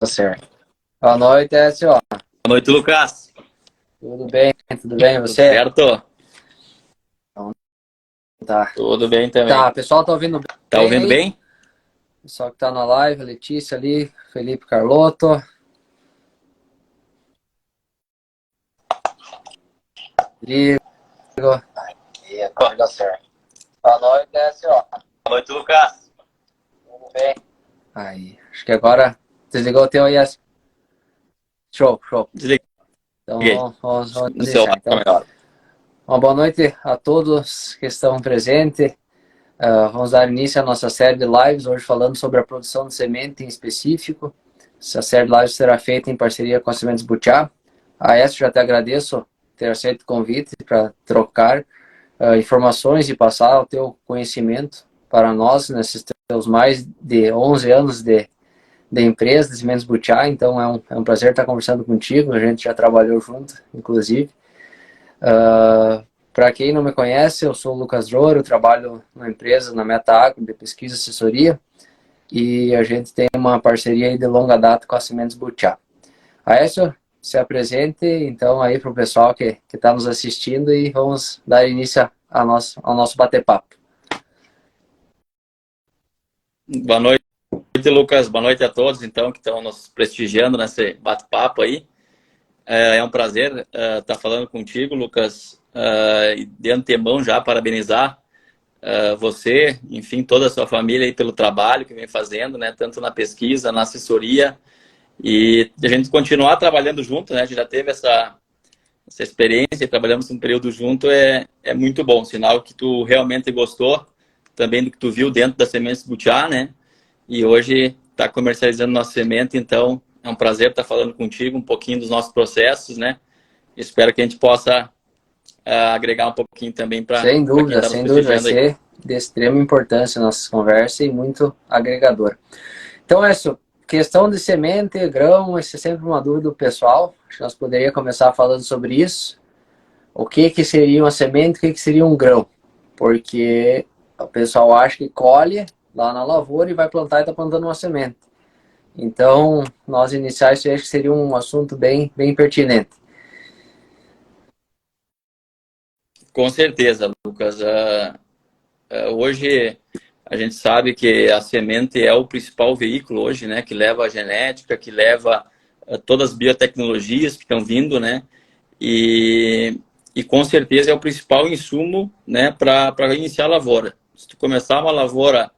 Tá certo. Boa noite, Écio. Boa noite, Lucas. Tudo bem? Tudo bem, Tudo você? certo? Então, tá. Tudo bem Tá, também. pessoal tá ouvindo Tá bem ouvindo aí? bem? Pessoal que tá na live, Letícia ali, Felipe Carlotto, Rodrigo. E acorda certo. Boa noite, Écio. Boa noite, Lucas. Tudo bem? Aí, acho que agora desligou o teu aí, Écio. Show, show. Desliguei. Então vamos No deixar. celular tá Então, melhor. uma boa noite a todos que estão presentes. Vamos dar início à nossa série de lives, hoje falando sobre a produção de semente em específico. Essa série de lives será feita em parceria com a Sementes Butiá. A Esther, já te agradeço ter aceito o convite para trocar informações e passar o teu conhecimento para nós nesses teus mais de 11 anos de empresa, de Sementes Butiá. Então é um prazer estar conversando contigo, a gente já trabalhou junto, inclusive. Para quem não me conhece, eu sou o Lucas Dror, eu trabalho na empresa, na Meta Agro, de pesquisa e assessoria, e a gente tem uma parceria aí de longa data com a Sementes Butiá. Aécio, se apresente então aí para o pessoal que está nos assistindo e vamos dar início ao nosso bate-papo. Boa noite, Lucas. Boa noite a todos, então, que estão nos prestigiando nesse bate-papo aí. É um prazer estar falando contigo, Lucas. E de antemão já parabenizar você, enfim, toda a sua família aí pelo trabalho que vem fazendo, né? Tanto na pesquisa, na assessoria. E a gente continuar trabalhando junto, né? A gente já teve essa experiência e trabalhamos um período junto, é muito bom. Sinal que tu realmente gostou também do que tu viu dentro da Sementes Butiá, né? E hoje está comercializando nossa semente, então é um prazer estar falando contigo um pouquinho dos nossos processos, né? Espero que a gente possa agregar um pouquinho também para quem está nos Sem dúvida, vai prestigiando aí. ser de extrema importância a nossa conversa e muito agregador. Então, Écio, questão de semente, grão, essa é sempre uma dúvida do pessoal. Acho que nós poderíamos começar falando sobre isso. O que seria uma semente, o que seria um grão? Porque o pessoal acha que colhe lá na lavoura e vai plantar e está plantando uma semente. Então, nós iniciar isso, acho que seria um assunto bem pertinente. Com certeza, Lucas. Hoje a gente sabe que a semente é o principal veículo hoje, né? Que leva a genética, que leva todas as biotecnologias que estão vindo, né? E com certeza é o principal insumo, né, para iniciar a lavoura. Se tu começar uma lavoura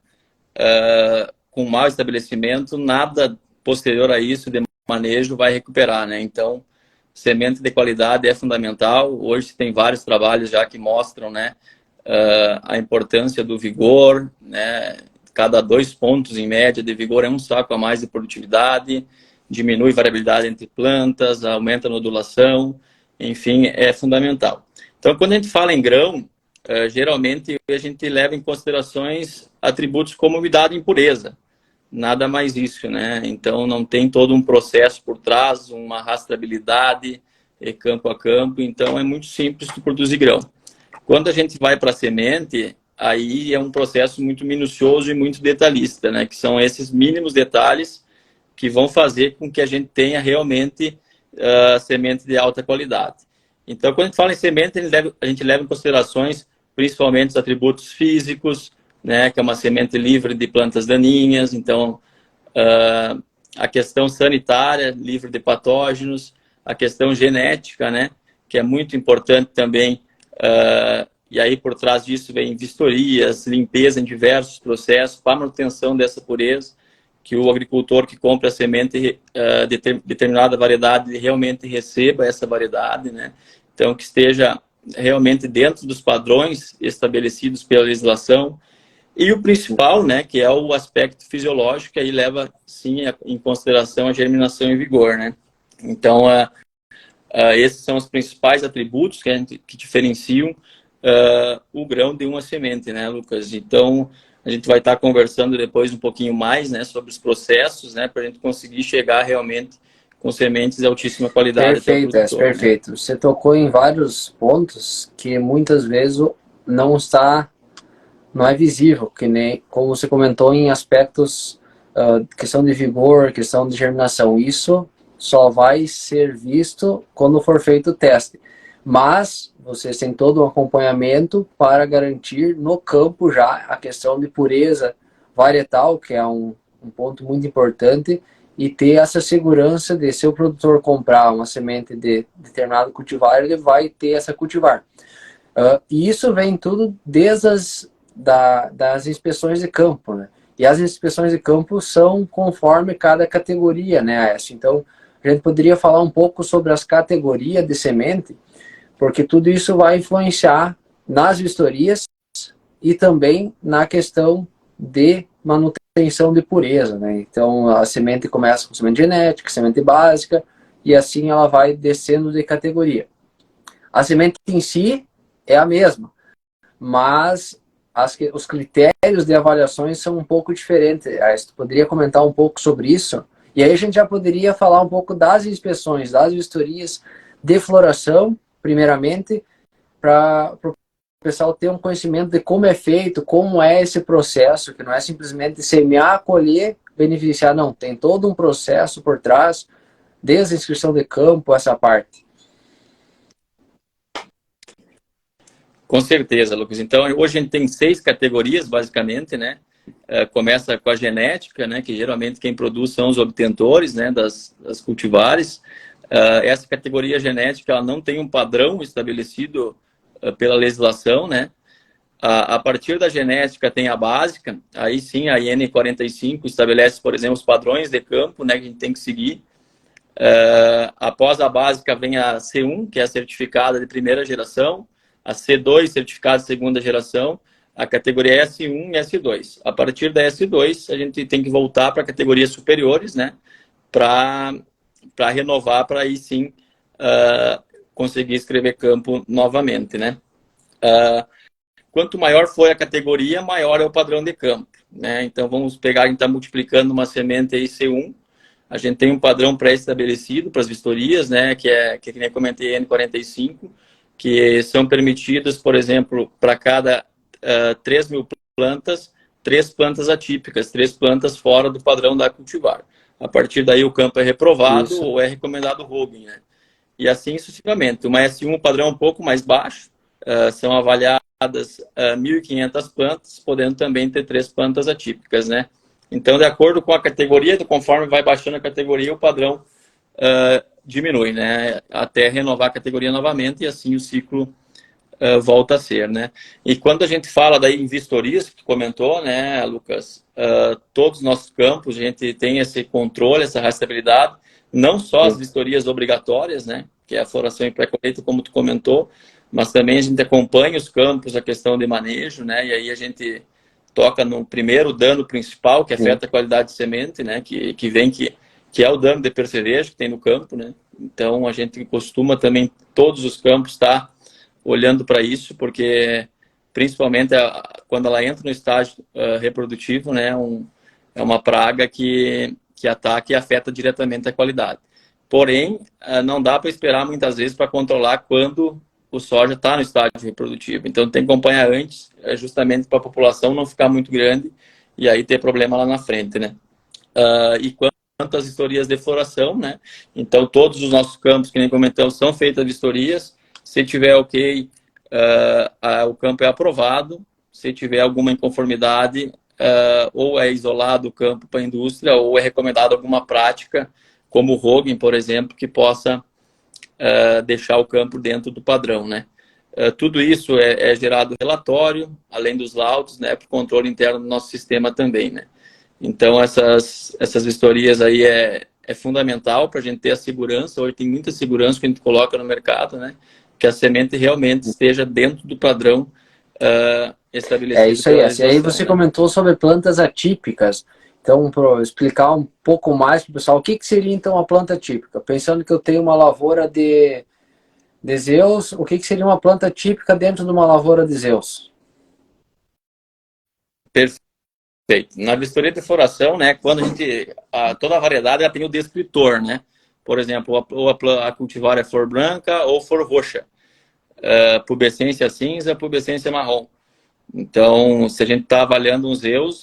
com mau estabelecimento, nada posterior a isso de manejo vai recuperar, né? Então, semente de qualidade é fundamental. Hoje tem vários trabalhos já que mostram, né, a importância do vigor, né? Cada 2 pontos em média de vigor é um saco a mais de produtividade, diminui variabilidade entre plantas, aumenta a nodulação, enfim, é fundamental. Então, quando a gente fala em grão, geralmente a gente leva em considerações atributos como umidade e impureza. Nada mais isso, né? Então, não tem todo um processo por trás, uma rastreabilidade campo a campo. Então, é muito simples de produzir grão. Quando a gente vai para a semente, aí é um processo muito minucioso e muito detalhista, né? Que são esses mínimos detalhes que vão fazer com que a gente tenha realmente semente de alta qualidade. Então, quando a gente fala em semente, a gente leva em considerações principalmente os atributos físicos, né, que é uma semente livre de plantas daninhas, então a questão sanitária, livre de patógenos, a questão genética, né, que é muito importante também, e aí por trás disso vem vistorias, limpeza em diversos processos, para manutenção dessa pureza, que o agricultor que compra a semente de determinada variedade realmente receba essa variedade, né? Então, que esteja realmente dentro dos padrões estabelecidos pela legislação. E o principal, né, que é o aspecto fisiológico, que aí leva, sim, em consideração a germinação em vigor, né? Então, esses são os principais atributos que diferenciam o grão de uma semente, né, Lucas? Então, a gente vai estar conversando depois um pouquinho mais, né, sobre os processos, né, para a gente conseguir chegar realmente com sementes de altíssima qualidade até o produtor, Perfeito. Né? Você tocou em vários pontos que muitas vezes não é visível, que nem como você comentou em aspectos questão de vigor, questão de germinação. Isso só vai ser visto quando for feito o teste. Mas vocês têm todo um acompanhamento para garantir no campo já a questão de pureza varietal, que é um ponto muito importante, e ter essa segurança de se o produtor comprar uma semente de determinado cultivar, ele vai ter essa cultivar. E isso vem tudo desde das inspeções de campo, né? E as inspeções de campo são conforme cada categoria, né, Aécio? Então, a gente poderia falar um pouco sobre as categorias de semente, porque tudo isso vai influenciar nas vistorias e também na questão de manutenção de pureza, né? Então, a semente começa com semente genética, semente básica, e assim ela vai descendo de categoria. A semente em si é a mesma, mas os critérios de avaliações são um pouco diferentes. Você poderia comentar um pouco sobre isso? E aí a gente já poderia falar um pouco das inspeções, das vistorias de floração, primeiramente, para o pessoal ter um conhecimento de como é feito, como é esse processo, que não é simplesmente semear, colher, beneficiar, não. Tem todo um processo por trás, desde a inscrição de campo, essa parte. Com certeza, Lucas. Então, hoje a gente tem 6 categorias, basicamente, né? Começa com a genética, né? Que geralmente quem produz são os obtentores, né? Das cultivares. Essa categoria genética, ela não tem um padrão estabelecido pela legislação, né? A partir da genética tem a básica, aí sim a IN 45 estabelece, por exemplo, os padrões de campo, né? Que a gente tem que seguir. Após a básica vem a C1, que é a certificada de primeira geração, a C2, certificado de segunda geração, a categoria S1 e S2. A partir da S2, a gente tem que voltar para categorias superiores, né? Para renovar, para aí sim conseguir escrever campo novamente, né? Quanto maior for a categoria, maior é o padrão de campo, né? Então, vamos pegar, a gente está multiplicando uma semente aí C1, a gente tem um padrão pré-estabelecido para as vistorias, né? Que nem comentei, N45, que são permitidas, por exemplo, para cada 3.000 plantas, 3 plantas atípicas, 3 plantas fora do padrão da cultivar. A partir daí o campo é reprovado ou é recomendado hogging, né? E assim sucessivamente. Uma S1, o padrão é um pouco mais baixo, são avaliadas 1.500 plantas, podendo também ter 3 plantas atípicas, né? Então, de acordo com a categoria, conforme vai baixando a categoria, o padrão diminui, né? Até renovar a categoria novamente e assim o ciclo volta a ser, né? E quando a gente fala daí em vistorias, que tu comentou, né, Lucas? Todos os nossos campos, a gente tem esse controle, essa rastreabilidade, não só as vistorias obrigatórias, né? Que é a floração e pré-colheita, como tu comentou, mas também a gente acompanha os campos, a questão de manejo, né? E aí a gente toca no primeiro dano principal, que afeta a qualidade de semente, né? Que é o dano de percevejo que tem no campo, né? Então, a gente costuma também, todos os campos, estar olhando para isso, porque, principalmente, quando ela entra no estágio reprodutivo, né? É uma praga que ataca e afeta diretamente a qualidade. Porém, não dá para esperar, muitas vezes, para controlar quando o soja está no estágio reprodutivo. Então, tem que acompanhar antes, justamente para a população não ficar muito grande e aí ter problema lá na frente, né? E quanto às vistorias de floração, né? Então, todos os nossos campos, que nem comentamos, são feitas vistorias. Se tiver ok, o campo é aprovado. Se tiver alguma inconformidade, ou é isolado o campo para a indústria, ou é recomendado alguma prática, como o hogging, por exemplo, que possa deixar o campo dentro do padrão, né? Tudo isso é gerado relatório, além dos laudos, né, para o controle interno do nosso sistema também, né? Então, essas vistorias aí é fundamental para a gente ter a segurança. Hoje tem muita segurança que a gente coloca no mercado, né? Que a semente realmente esteja dentro do padrão estabelecido. É isso aí. E aí você comentou sobre plantas atípicas. Então, para explicar um pouco mais para o pessoal, o que seria então uma planta típica? Pensando que eu tenho uma lavoura de Zeus, o que seria uma planta típica dentro de uma lavoura de Zeus? Perfeito. Na vistoria de floração, né, quando toda a variedade ela tem o descritor, né? Por exemplo, ou a cultivar é flor branca ou flor roxa. Pubescência cinza, pubescência marrom. Então, se a gente está avaliando um Zeus,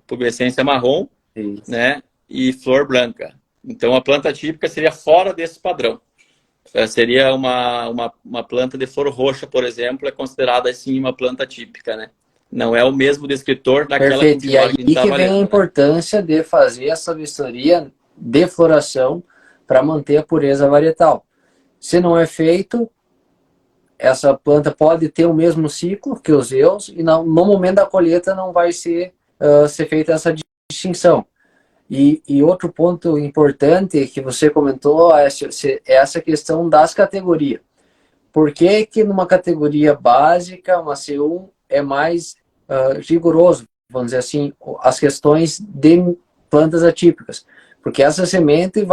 pubescência marrom, Isso. né, e flor branca. Então, a planta típica seria fora desse padrão. Seria uma planta de flor roxa, por exemplo, é considerada, assim, uma planta típica, né? Não é o mesmo descritor daquela Perfeito. E cultivar aí que a gente está que vem a avaliando, né? importância de fazer essa vistoria de floração para manter a pureza varietal. Se não é feito, essa planta pode ter o mesmo ciclo que os EUs e no momento da colheita não vai ser feita essa distinção. E outro ponto importante que você comentou é essa questão das categorias. Por que que numa categoria básica, uma C1, é mais rigoroso, vamos dizer assim, as questões de plantas atípicas? Porque essa semente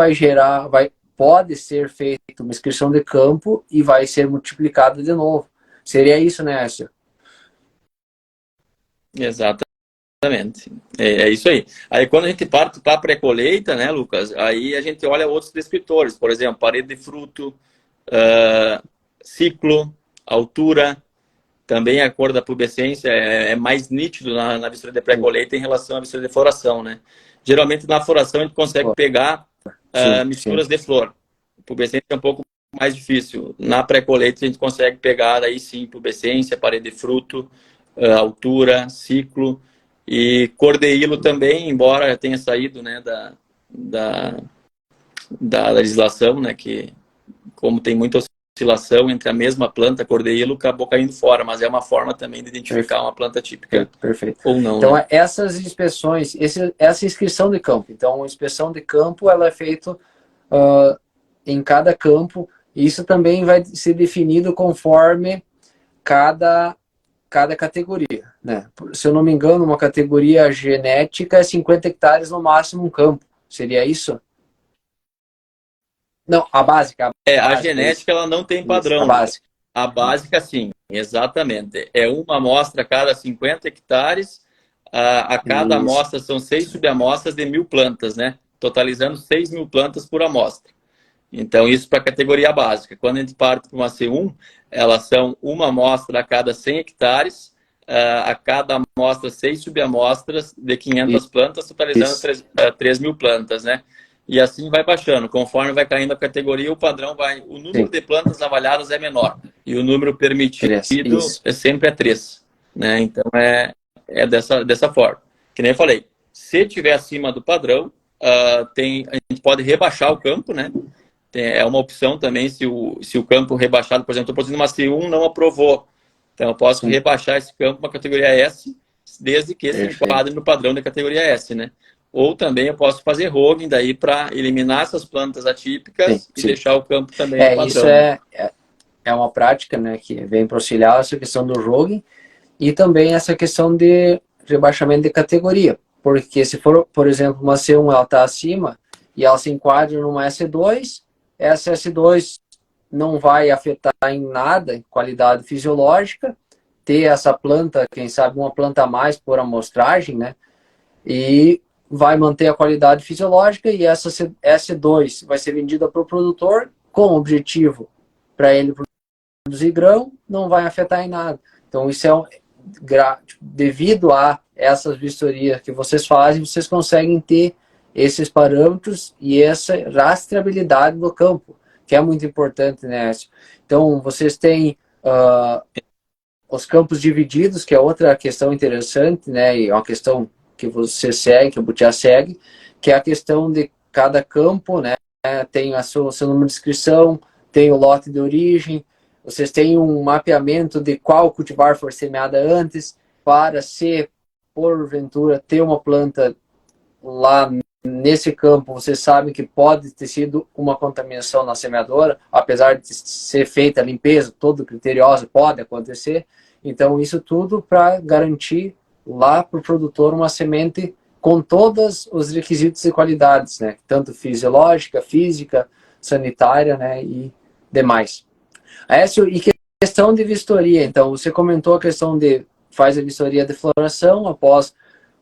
pode ser feita uma inscrição de campo e vai ser multiplicada de novo. Seria isso, né, Écio? Exatamente. É isso aí. Aí quando a gente parte para a pré-colheita, né, Lucas, aí a gente olha outros descritores, por exemplo, parede de fruto, ciclo, altura, também a cor da pubescência é mais nítido na vistoria de pré-colheita em relação à vistoria de floração, né? Geralmente na floração a gente consegue pegar misturas de flor. A pubescência é um pouco mais difícil. Na pré-colheita a gente consegue pegar aí sim pubescência, parede de fruto, altura, ciclo e cor de hilo também, embora tenha saído, né, da legislação, né, que como tem muita oscilação entre a mesma planta, cor de hilo, acabou caindo fora, mas é uma forma também de identificar uma planta típica. Perfeito. Ou não. Então, né? essas inspeções, essa inscrição de campo. Então, a inspeção de campo, ela é feita em cada campo. Isso também vai ser definido conforme cada categoria, né? Se eu não me engano, uma categoria genética é 50 hectares no máximo um campo. Seria isso? Não, a básica. A genética ela não tem padrão. Isso, a básica. A básica, sim, exatamente. É uma amostra a cada 50 hectares. A cada amostra são 6 subamostras de 1.000 plantas, né? Totalizando 6.000 plantas por amostra. Então, isso para a categoria básica. Quando a gente parte para uma C1, elas são uma amostra a cada 100 hectares, a cada amostra 6 subamostras de 500 plantas, totalizando 3.000 plantas, né? E assim vai baixando. Conforme vai caindo a categoria, o padrão vai... O número de plantas avaliadas é menor. E o número permitido sempre é 3. Né? Então, é dessa forma. Que nem eu falei, se tiver acima do padrão, a gente pode rebaixar o campo, né? É uma opção também, se o campo rebaixado, por exemplo, estou produzindo uma C1, não aprovou. Então, eu posso rebaixar esse campo para a categoria S, desde que se enquadre no padrão da categoria S, né? Ou também eu posso fazer hogging daí para eliminar essas plantas atípicas e deixar o campo também no padrão. Isso é uma prática, né, que vem para auxiliar essa questão do hogging e também essa questão de rebaixamento de categoria. Porque se for, por exemplo, uma C1 ela está acima e ela se enquadra numa S2, essa S2 não vai afetar em nada em qualidade fisiológica, ter essa planta, quem sabe uma planta a mais por amostragem, né? E vai manter a qualidade fisiológica e essa S2 vai ser vendida para o produtor com o objetivo para ele produzir grão, não vai afetar em nada. Então isso devido a essas vistorias que vocês fazem, vocês conseguem ter esses parâmetros e essa rastreabilidade do campo, que é muito importante, né? Então, vocês têm os campos divididos, que é outra questão interessante, né? E é uma questão que você segue, que o Butiá segue, que é a questão de cada campo, né? Tem seu número de inscrição, tem o lote de origem, vocês têm um mapeamento de qual cultivar foi semeada antes, para se, porventura, ter uma planta lá nesse campo, vocês sabem que pode ter sido uma contaminação na semeadora, apesar de ser feita a limpeza, todo criteriosa, pode acontecer. Então, isso tudo para garantir lá para o produtor uma semente com todos os requisitos e qualidades, né? Tanto fisiológica, física, sanitária, né? E demais. Écio, e questão de vistoria, então, você comentou a questão de faz a vistoria de floração após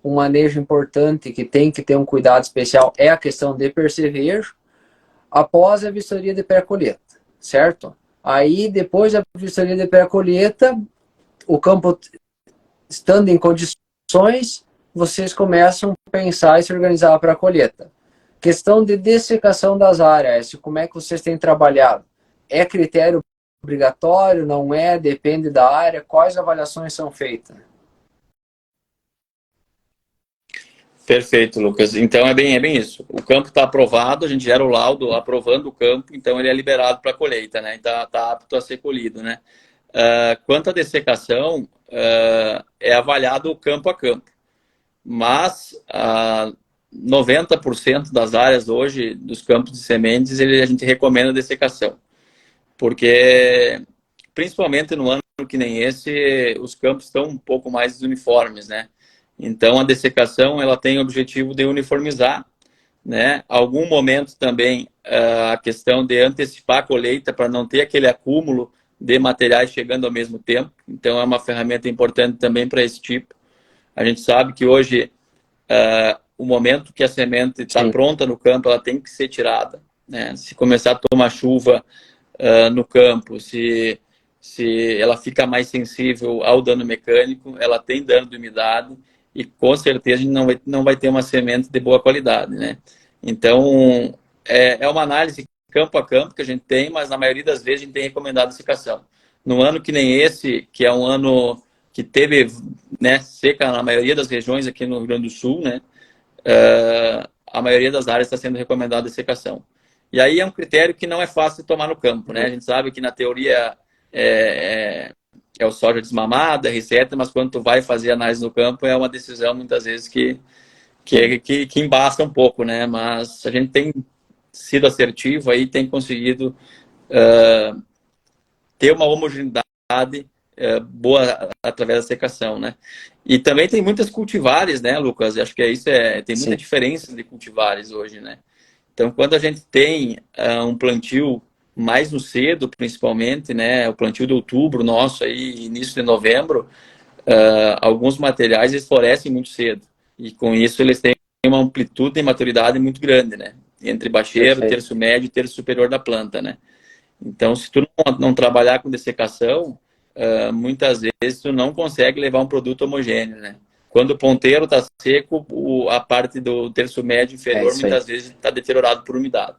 um manejo importante que tem que ter um cuidado especial é a questão de percevejo após a vistoria de pré-colheita, certo? Aí, depois da vistoria de pré-colheita, o campo estando em condições, vocês começam a pensar e se organizar para a colheita. Questão de dessecação das áreas, como é que vocês têm trabalhado? É critério obrigatório, não é? Depende da área? Quais avaliações são feitas? Perfeito, Lucas. Então é bem isso. O campo está aprovado, a gente gera o laudo aprovando o campo, então ele é liberado para colheita, né? Está apto a ser colhido, né? Quanto à dessecação, é avaliado campo a campo. Mas 90% das áreas hoje, dos campos de sementes, a gente recomenda dessecação. Porque, principalmente no ano que nem esse, os campos estão um pouco mais uniformes, né? Então, a dessecação ela tem o objetivo de uniformizar, né? Algum momento também a questão de antecipar a colheita para não ter aquele acúmulo de materiais chegando ao mesmo tempo. Então, é uma ferramenta importante também para esse tipo. A gente sabe que hoje o momento que a semente está pronta no campo, ela tem que ser tirada, né? Se começar a tomar chuva no campo, se ela fica mais sensível ao dano mecânico, ela tem dano de umidade e com certeza a gente não vai ter uma semente de boa qualidade, né? Então, é uma análise campo a campo que a gente tem, mas na maioria das vezes a gente tem recomendado dessecação. Num ano que nem esse, que é um ano que teve, né, seca na maioria das regiões aqui no Rio Grande do Sul, né? A maioria das áreas está sendo recomendada dessecação. E aí é um critério que não é fácil de tomar no campo, né? A gente sabe que na teoria é o soja desmamada, receta, mas quando tu vai fazer análise no campo é uma decisão muitas vezes que embaça um pouco, né? Mas a gente tem sido assertivo aí, tem conseguido ter uma homogeneidade boa através da secação, né? E também tem muitas cultivares, né, Lucas? Acho que isso tem muita diferença de cultivares hoje, né? Então, quando a gente tem um plantio mais no cedo, principalmente, né, o plantio de outubro nosso aí, início de novembro, alguns materiais eles florescem muito cedo e com isso eles têm uma amplitude e maturidade muito grande, né? Entre bacheiro, terço médio e terço superior da planta, né? Então, se tu não trabalhar com dessecação, muitas vezes tu não consegue levar um produto homogêneo, né? Quando o ponteiro está seco, a parte do terço médio inferior muitas vezes está deteriorado por umidade,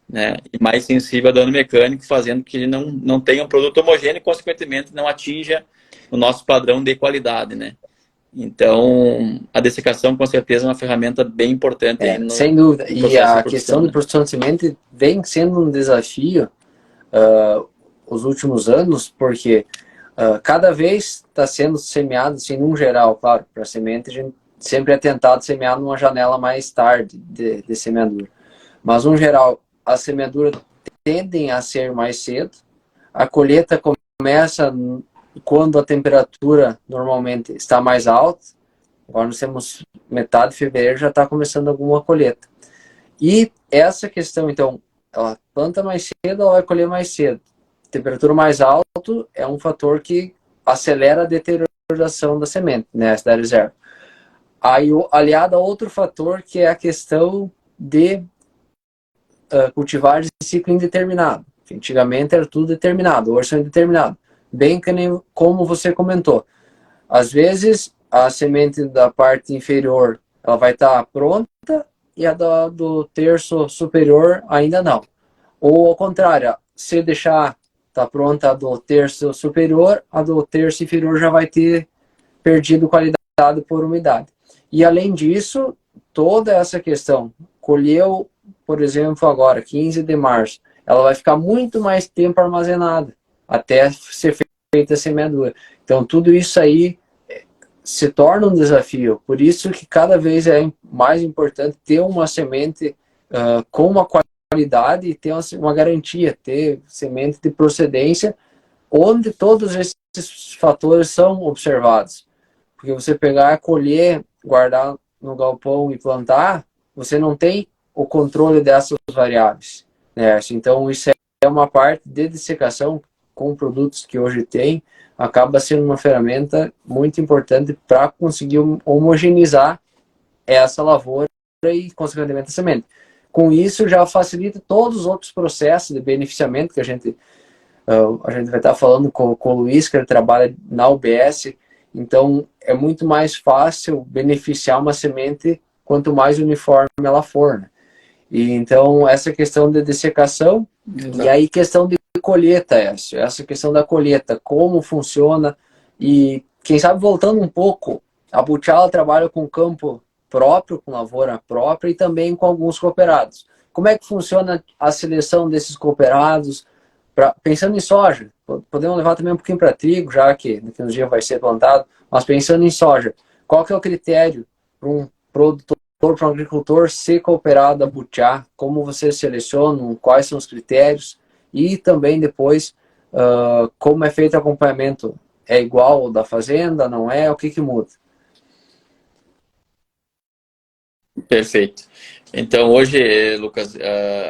né? E mais sensível a dano mecânico, fazendo que ele não tenha um produto homogêneo e, consequentemente, não atinja o nosso padrão de qualidade, né? Então, a dessecação, com certeza, é uma ferramenta bem importante. Sem dúvida. E a questão de produção de semente vem sendo um desafio os últimos anos, porque cada vez está sendo semeado, assim, num geral, claro, para semente a gente sempre é tentado semear numa janela mais tarde de semeadura. Mas, no geral, as semeaduras tendem a ser mais cedo, a colheita começa quando a temperatura normalmente está mais alta. Agora nós temos metade de fevereiro, já está começando alguma colheita. E essa questão, então, ela planta mais cedo, ela vai colher mais cedo. Temperatura mais alta é um fator que acelera a deterioração da semente, né, da reserva. Aí, aliado a outro fator, que é a questão de cultivares de ciclo indeterminado. Antigamente era tudo determinado, hoje são indeterminado. Bem que nem como você comentou. Às vezes, a semente da parte inferior ela vai estar pronta e a do terço superior ainda não. Ou ao contrário, se deixar tá pronta a do terço superior, a do terço inferior já vai ter perdido qualidade por umidade. E além disso, toda essa questão, colheu, por exemplo, agora, 15 de março, ela vai ficar muito mais tempo armazenada até ser feita a semeadura. Então, tudo isso aí se torna um desafio. Por isso que cada vez é mais importante ter uma semente com uma qualidade e ter uma garantia, ter semente de procedência, onde todos esses fatores são observados. Porque você pegar, colher, guardar no galpão e plantar, você não tem o controle dessas variáveis, né? Então, isso é uma parte de dessecação com produtos que hoje tem, acaba sendo uma ferramenta muito importante para conseguir homogeneizar essa lavoura e, consequentemente, a semente. Com isso, já facilita todos os outros processos de beneficiamento que a gente vai estar falando com o Luiz, que ele trabalha na UBS, Então, é muito mais fácil beneficiar uma semente quanto mais uniforme ela for, né? E então, essa questão de dessecação, Exato. e aí questão de colheita, essa questão da colheita, como funciona, e quem sabe voltando um pouco, a Butiá trabalha com campo próprio, com lavoura própria e também com alguns cooperados. Como é que funciona a seleção desses cooperados? Pensando em soja, podemos levar também um pouquinho para trigo, já que daqui uns dias vai ser plantado, mas pensando em soja, qual que é o critério para um produtor, para um agricultor ser cooperado da Butiá? Como vocês selecionam? Quais são os critérios? E também depois, como é feito o acompanhamento? É igual ao da fazenda? Não é? O que muda? Perfeito. Então, hoje, Lucas,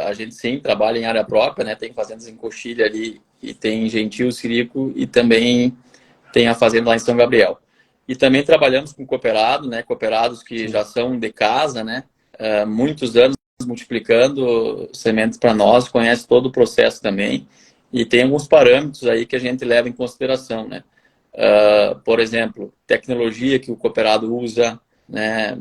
a gente sim trabalha em área própria, né? Tem fazendas em Coxilha ali, e tem Gentil, Sirico, e também tem a fazenda lá em São Gabriel. E também trabalhamos com cooperado, né? Cooperados que já são de casa, né? Muitos anos multiplicando sementes para nós, conhece todo o processo também. E tem alguns parâmetros aí que a gente leva em consideração, né? Por exemplo, tecnologia que o cooperado usa, né?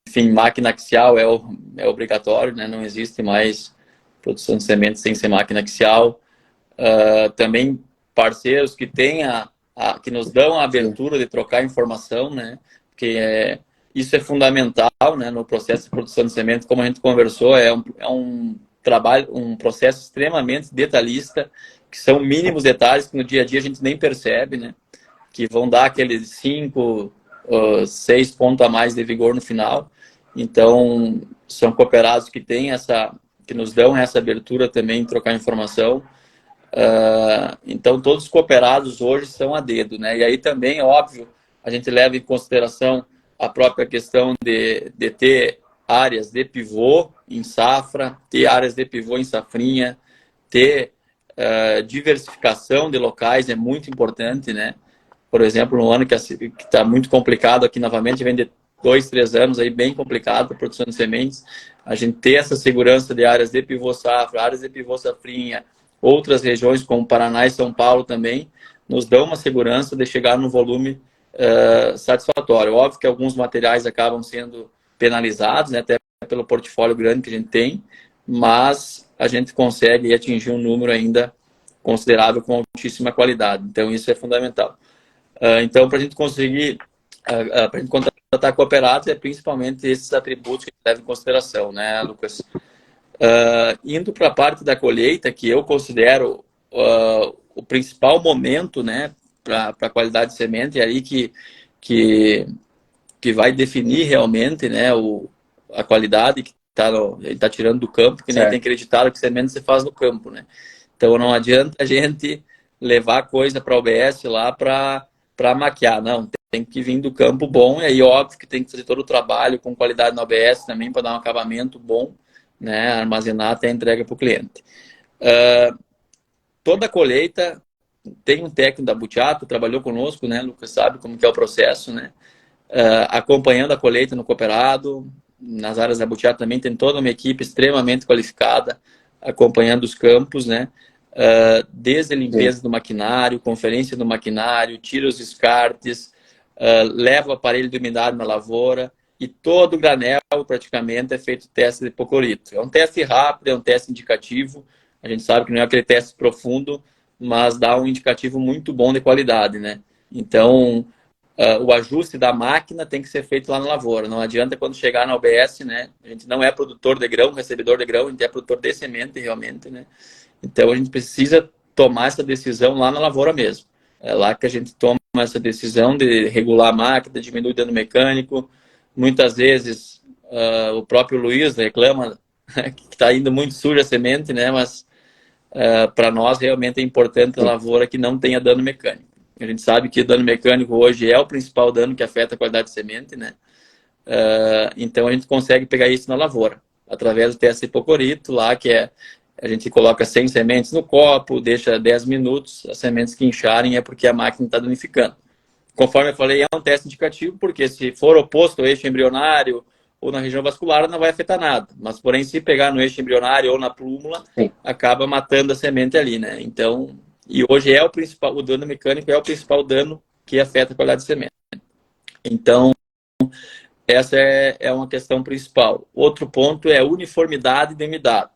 Enfim, máquina axial é obrigatório, né? Não existe mais produção de sementes sem ser máquina axial. Também parceiros que que nos dão a abertura de trocar informação, né? Porque isso é fundamental, né? No processo de produção de sementes, como a gente conversou, é um trabalho, um processo extremamente detalhista, que são mínimos detalhes que no dia a dia a gente nem percebe, né? Que vão dar aqueles 5, 6 pontos a mais de vigor no final. Então, são cooperados que têm que nos dão essa abertura também em trocar informação. Então, todos os cooperados hoje são a dedo, né? E aí também, óbvio, a gente leva em consideração a própria questão de ter áreas de pivô em safra, ter áreas de pivô em safrinha, ter diversificação de locais é muito importante, né? Por exemplo, no ano que está muito complicado aqui novamente, vem de 2, 3 anos aí bem complicado a produção de sementes, a gente ter essa segurança de áreas de pivô safra, áreas de pivô safrinha, outras regiões como Paraná e São Paulo também, nos dão uma segurança de chegar num volume satisfatório. Óbvio que alguns materiais acabam sendo penalizados, né, até pelo portfólio grande que a gente tem, mas a gente consegue atingir um número ainda considerável com altíssima qualidade. Então, isso é fundamental. Então, para a gente conseguir, para a gente contratar cooperados, é principalmente esses atributos que a gente leva em consideração, né, Lucas? Indo para a parte da colheita, que eu considero o principal momento, né, para a qualidade de semente, é aí que vai definir realmente, né, a qualidade que ele está tirando do campo, que nem tem acreditado que semente se faz no campo, né? Então não adianta a gente levar coisa para a OBS lá para maquiar, não, tem que vir do campo bom, e aí óbvio que tem que fazer todo o trabalho com qualidade na OBS também para dar um acabamento bom, né, armazenar até a entrega para o cliente. Toda a colheita tem um técnico da Butiá, trabalhou conosco, né, Lucas, sabe como que é o processo, né? Acompanhando a colheita no cooperado, nas áreas da Butiá também tem toda uma equipe extremamente qualificada acompanhando os campos, né? Desde a limpeza do maquinário, conferência do maquinário, tira os descartes, leva o aparelho de umidade na lavoura, e todo o granel praticamente é feito teste de hipoclorito. É um teste rápido, é um teste indicativo, a gente sabe que não é aquele teste profundo, mas dá um indicativo muito bom de qualidade, né? Então, o ajuste da máquina tem que ser feito lá na lavoura. Não adianta quando chegar na OBS, né? A gente não é produtor de grão, recebedor de grão, a gente é produtor de semente realmente, né? Então, a gente precisa tomar essa decisão lá na lavoura mesmo. É lá que a gente toma essa decisão de regular a máquina, diminuir o dano mecânico. Muitas vezes, o próprio Luiz reclama que está indo muito suja a semente, né? Mas para nós realmente é importante a lavoura que não tenha dano mecânico. A gente sabe que o dano mecânico hoje é o principal dano que afeta a qualidade de semente, né? Então a gente consegue pegar isso na lavoura, através do teste hipoclorito lá, que a gente coloca 100 sementes no copo, deixa 10 minutos, as sementes que incharem é porque a máquina está danificando. Conforme eu falei, é um teste indicativo, porque se for oposto ao eixo embrionário ou na região vascular, não vai afetar nada. Mas, porém, se pegar no eixo embrionário ou na plúmula, acaba matando a semente ali, né? Então, e hoje o dano mecânico é o principal dano que afeta a qualidade de semente. Então, essa é uma questão principal. Outro ponto é a uniformidade de umidade,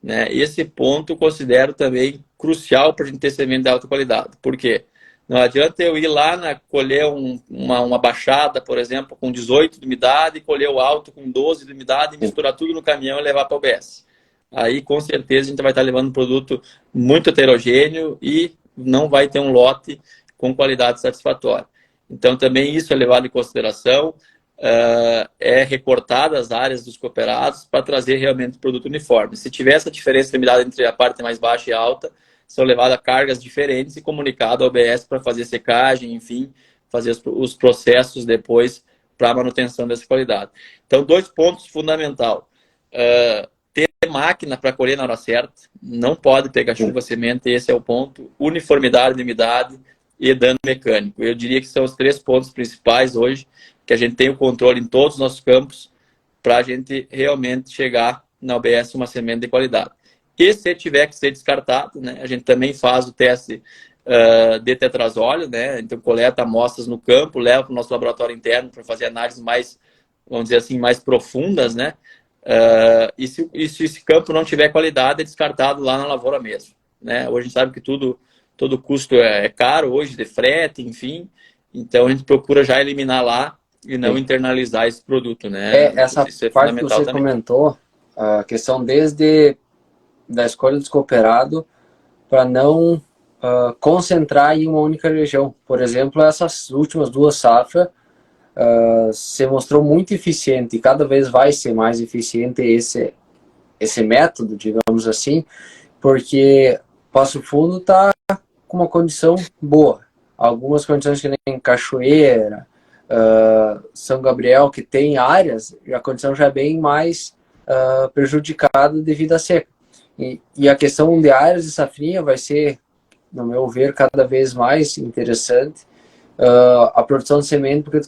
né? Esse ponto eu considero também crucial para a gente ter semente de alta qualidade. Por quê? Não adianta eu ir lá colher uma baixada, por exemplo, com 18 de umidade, colher o alto com 12 de umidade, misturar tudo no caminhão e levar para o OBS. Aí, com certeza, a gente vai estar levando um produto muito heterogêneo e não vai ter um lote com qualidade satisfatória. Então, também isso é levado em consideração. É recortada as áreas dos cooperados para trazer realmente o produto uniforme. Se tiver essa diferença de umidade entre a parte mais baixa e alta, são levadas cargas diferentes e comunicado ao OBS para fazer secagem, enfim, fazer os processos depois para a manutenção dessa qualidade. Então, 2 pontos fundamentais. Ter máquina para colher na hora certa, não pode pegar chuva, semente, esse é o ponto. Uniformidade de umidade e dano mecânico. Eu diria que são os 3 pontos principais hoje, que a gente tem o controle em todos os nossos campos para a gente realmente chegar na OBS uma semente de qualidade. E se tiver que ser descartado, né, a gente também faz o teste de tetrazóleo, né, então coleta amostras no campo, leva para o nosso laboratório interno para fazer análises mais, vamos dizer assim, mais profundas, né, e se esse campo não tiver qualidade, é descartado lá na lavoura mesmo, né. Hoje a gente sabe que todo custo é caro hoje, de frete, enfim, então a gente procura já eliminar lá e não internalizar esse produto, né. Essa Isso é parte que fundamental você também. comentou, a questão desde da escolha dos cooperados para não concentrar em uma única região. Por exemplo, essas últimas 2 safras se mostrou muito eficiente e cada vez vai ser mais eficiente esse método, digamos assim, porque Passo Fundo está com uma condição boa. Algumas condições que nem Cachoeira, São Gabriel, que tem áreas, a condição já é bem mais prejudicada devido à seca. E a questão de áreas de safrinha vai ser, no meu ver, cada vez mais interessante. A produção de semente, porque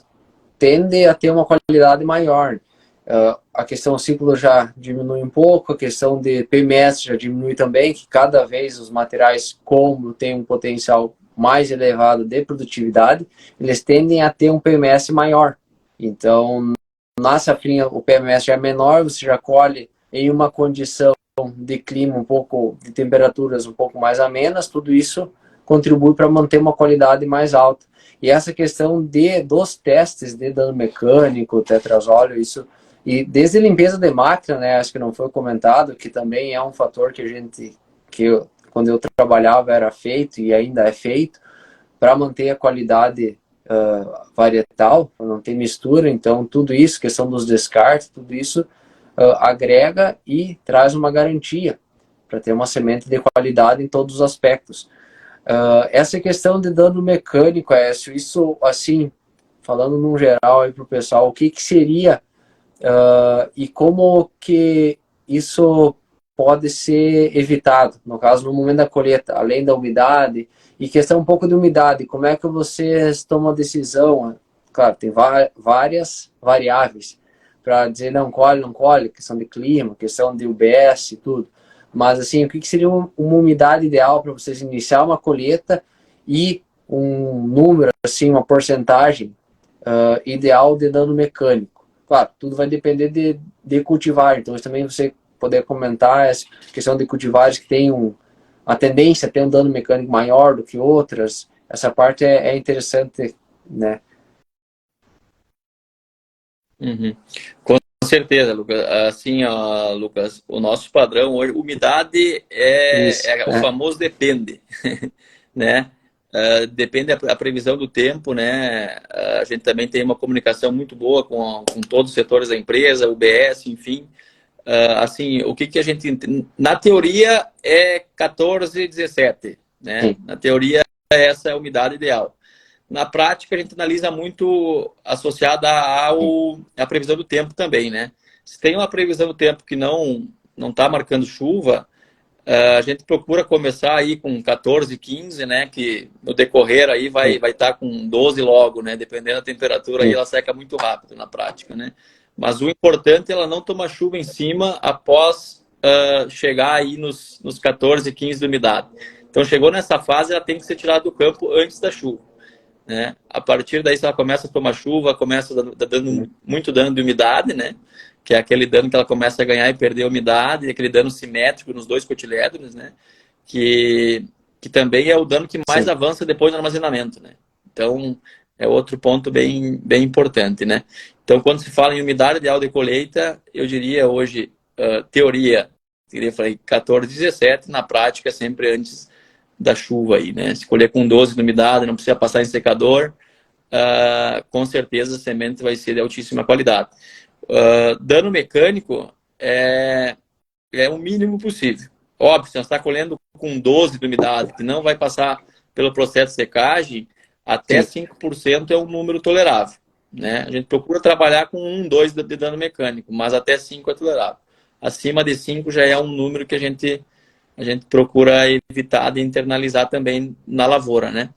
tende a ter uma qualidade maior. A questão do ciclo já diminui um pouco, a questão de PMS já diminui também, que cada vez os materiais como têm um potencial mais elevado de produtividade, eles tendem a ter um PMS maior. Então, na safrinha o PMS já é menor, você já colhe em uma condição de clima um pouco, de temperaturas um pouco mais amenas, tudo isso contribui para manter uma qualidade mais alta. E essa questão dos testes de dano mecânico, tetrazóleo, isso, e desde limpeza de máquina, né, acho que não foi comentado, que também é um fator que quando eu trabalhava era feito e ainda é feito, para manter a qualidade varietal, para não ter mistura. Então, tudo isso, questão dos descartes, tudo isso agrega e traz uma garantia para ter uma semente de qualidade em todos os aspectos. Essa questão de dano mecânico, isso, assim, falando num geral aí para o pessoal, o que seria e como que isso pode ser evitado, no caso, no momento da colheita, além da umidade, e questão um pouco de umidade, como é que vocês tomam a decisão? Claro, tem várias variáveis para dizer não colhe, questão de clima, questão de UBS e tudo. Mas, assim, o que seria uma umidade ideal para vocês iniciar uma colheita e um número, assim, uma porcentagem ideal de dano mecânico? Claro, tudo vai depender de cultivar. Então, também você poder comentar essa questão de cultivares que tem a tendência a ter um dano mecânico maior do que outras. Essa parte é interessante, né? Uhum. Com certeza, Lucas. Assim, ó, Lucas, o nosso padrão hoje, umidade Isso, é o famoso depende, né? Depende a previsão do tempo, né? A gente também tem uma comunicação muito boa com todos os setores da empresa, UBS, enfim. Assim, o que a gente... Na teoria é 14, 17, né? sim. Na teoria essa é a umidade ideal. Na prática, a gente analisa muito associada à previsão do tempo também, né? Se tem uma previsão do tempo que não está marcando chuva, a gente procura começar aí com 14, 15, né? Que no decorrer aí vai estar com 12 logo, né? Dependendo da temperatura aí, ela seca muito rápido na prática, né? Mas o importante é ela não tomar chuva em cima após chegar aí nos 14, 15 de umidade. Então, chegou nessa fase, ela tem que ser tirada do campo antes da chuva. né? A partir daí, se ela começa a tomar chuva, começa dando muito dano de umidade, né? Que é aquele dano que ela começa a ganhar e perder a umidade, aquele dano simétrico nos dois cotilédones, né? Que também é o dano que mais Sim. avança depois do armazenamento, né? Então, é outro ponto bem importante, né? Então, quando se fala em umidade ideal de colheita, eu diria hoje, teoria, eu falei 14, 17, na prática sempre antes da chuva aí, né? Se colher com 12 de umidade, não precisa passar em secador, com certeza a semente vai ser de altíssima qualidade. Dano mecânico é o mínimo possível. Óbvio, se você está colhendo com 12 de umidade, que não vai passar pelo processo de secagem, até Sim. 5% é um número tolerável, né? A gente procura trabalhar com 1, 2 de dano mecânico, mas até 5 é tolerável. Acima de 5 já é um número que a gente procura evitar de internalizar também na lavoura, né?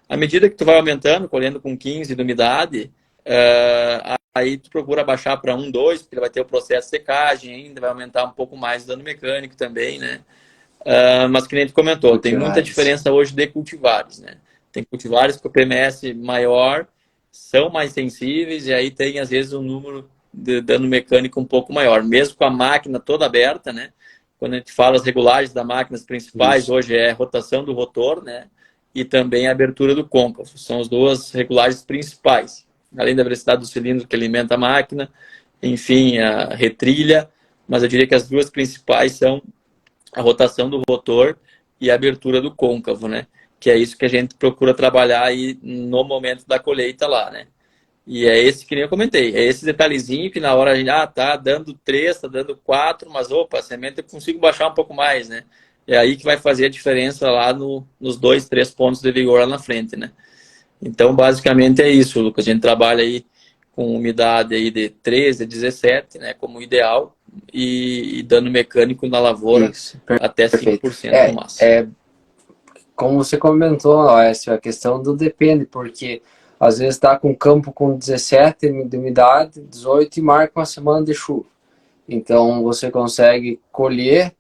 À medida que tu vai aumentando, colhendo com 15 de umidade, aí tu procura baixar para 1, 2, porque vai ter o processo de secagem ainda, vai aumentar um pouco mais o dano mecânico também, né? Mas que nem tu comentou, tem muita diferença hoje de cultivares, né? Tem cultivares com o PMS maior, são mais sensíveis, e aí tem às vezes um número de dano mecânico um pouco maior, mesmo com a máquina toda aberta, né? Quando a gente fala as regulagens das máquinas principais, isso, hoje é rotação do rotor, né? E também a abertura do côncavo. São as duas regulagens principais. Além da velocidade do cilindro que alimenta a máquina, enfim, a retrilha, mas eu diria que as duas principais são a rotação do rotor e a abertura do côncavo, né? Que é isso que a gente procura trabalhar aí no momento da colheita lá, né? E é esse que nem eu comentei, é esse detalhezinho que na hora a gente, tá dando 3, tá dando 4, mas opa, a semente eu consigo baixar um pouco mais, né? É aí que vai fazer a diferença lá nos 2, 3 pontos de vigor lá na frente, né? Então, basicamente é isso, Lucas. A gente trabalha aí com umidade aí de 13 a 17, né, como ideal, e dano mecânico na lavoura isso, até perfeito. 5% no máximo. Como você comentou, essa a questão do depende, porque às vezes está com campo com 17 de umidade, 18 e marca uma semana de chuva. Então você consegue colher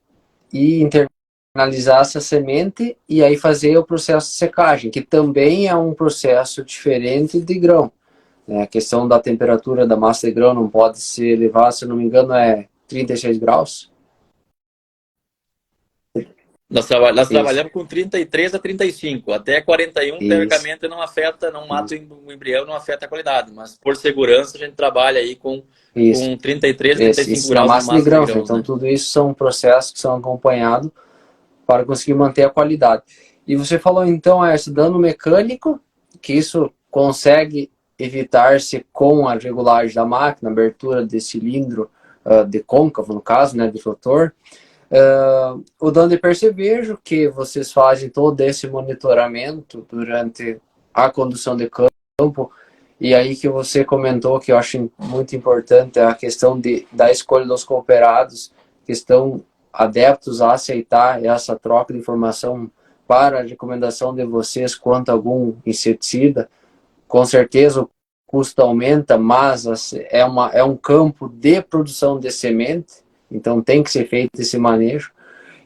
e internalizar essa semente e aí fazer o processo de secagem, que também é um processo diferente de grão. A questão da temperatura da massa de grão não pode se elevar, se não me engano, é 36 graus. Nós trabalhamos com 33 a 35. Até 41, teoricamente, não afeta, não mata o embrião, não afeta a qualidade. Mas por segurança, a gente trabalha aí com 33, 35 graus na massa de grãos. Então, né? tudo isso são processos que são acompanhados para conseguir manter a qualidade. E você falou, então, esse dano mecânico, que isso consegue evitar-se com a regulagem da máquina, abertura de cilindro, de côncavo, no caso, né, de rotor. O dano de percevejo, que vocês fazem todo esse monitoramento durante a condução de campo, e aí que você comentou que eu acho muito importante a questão da escolha dos cooperados que estão adeptos a aceitar essa troca de informação para a recomendação de vocês quanto a algum inseticida. Com certeza o custo aumenta, mas é um campo de produção de semente, então tem que ser feito esse manejo.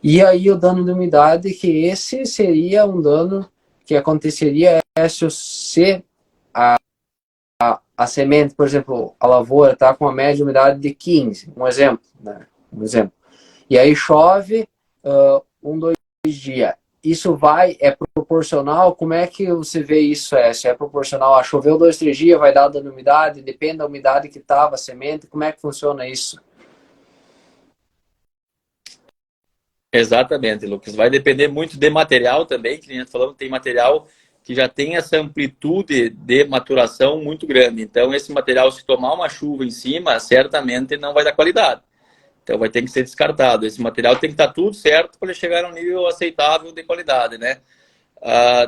E aí o dano de umidade, que esse seria um dano que aconteceria se a semente, por exemplo, a lavoura está com uma média de umidade de 15, um exemplo, né? E aí chove 2 dias. Isso é proporcional? Como é que você vê isso? Se é proporcional a choveu 2, 3 dias, vai dar dano de umidade? Depende da umidade que estava a semente? Como é que funciona isso? Exatamente, Lucas. Vai depender muito de material também, que a gente falou, tem material que já tem essa amplitude de maturação muito grande. Então, esse material, se tomar uma chuva em cima, certamente não vai dar qualidade. Então, vai ter que ser descartado. Esse material tem que estar tudo certo para ele chegar a um nível aceitável de qualidade, né?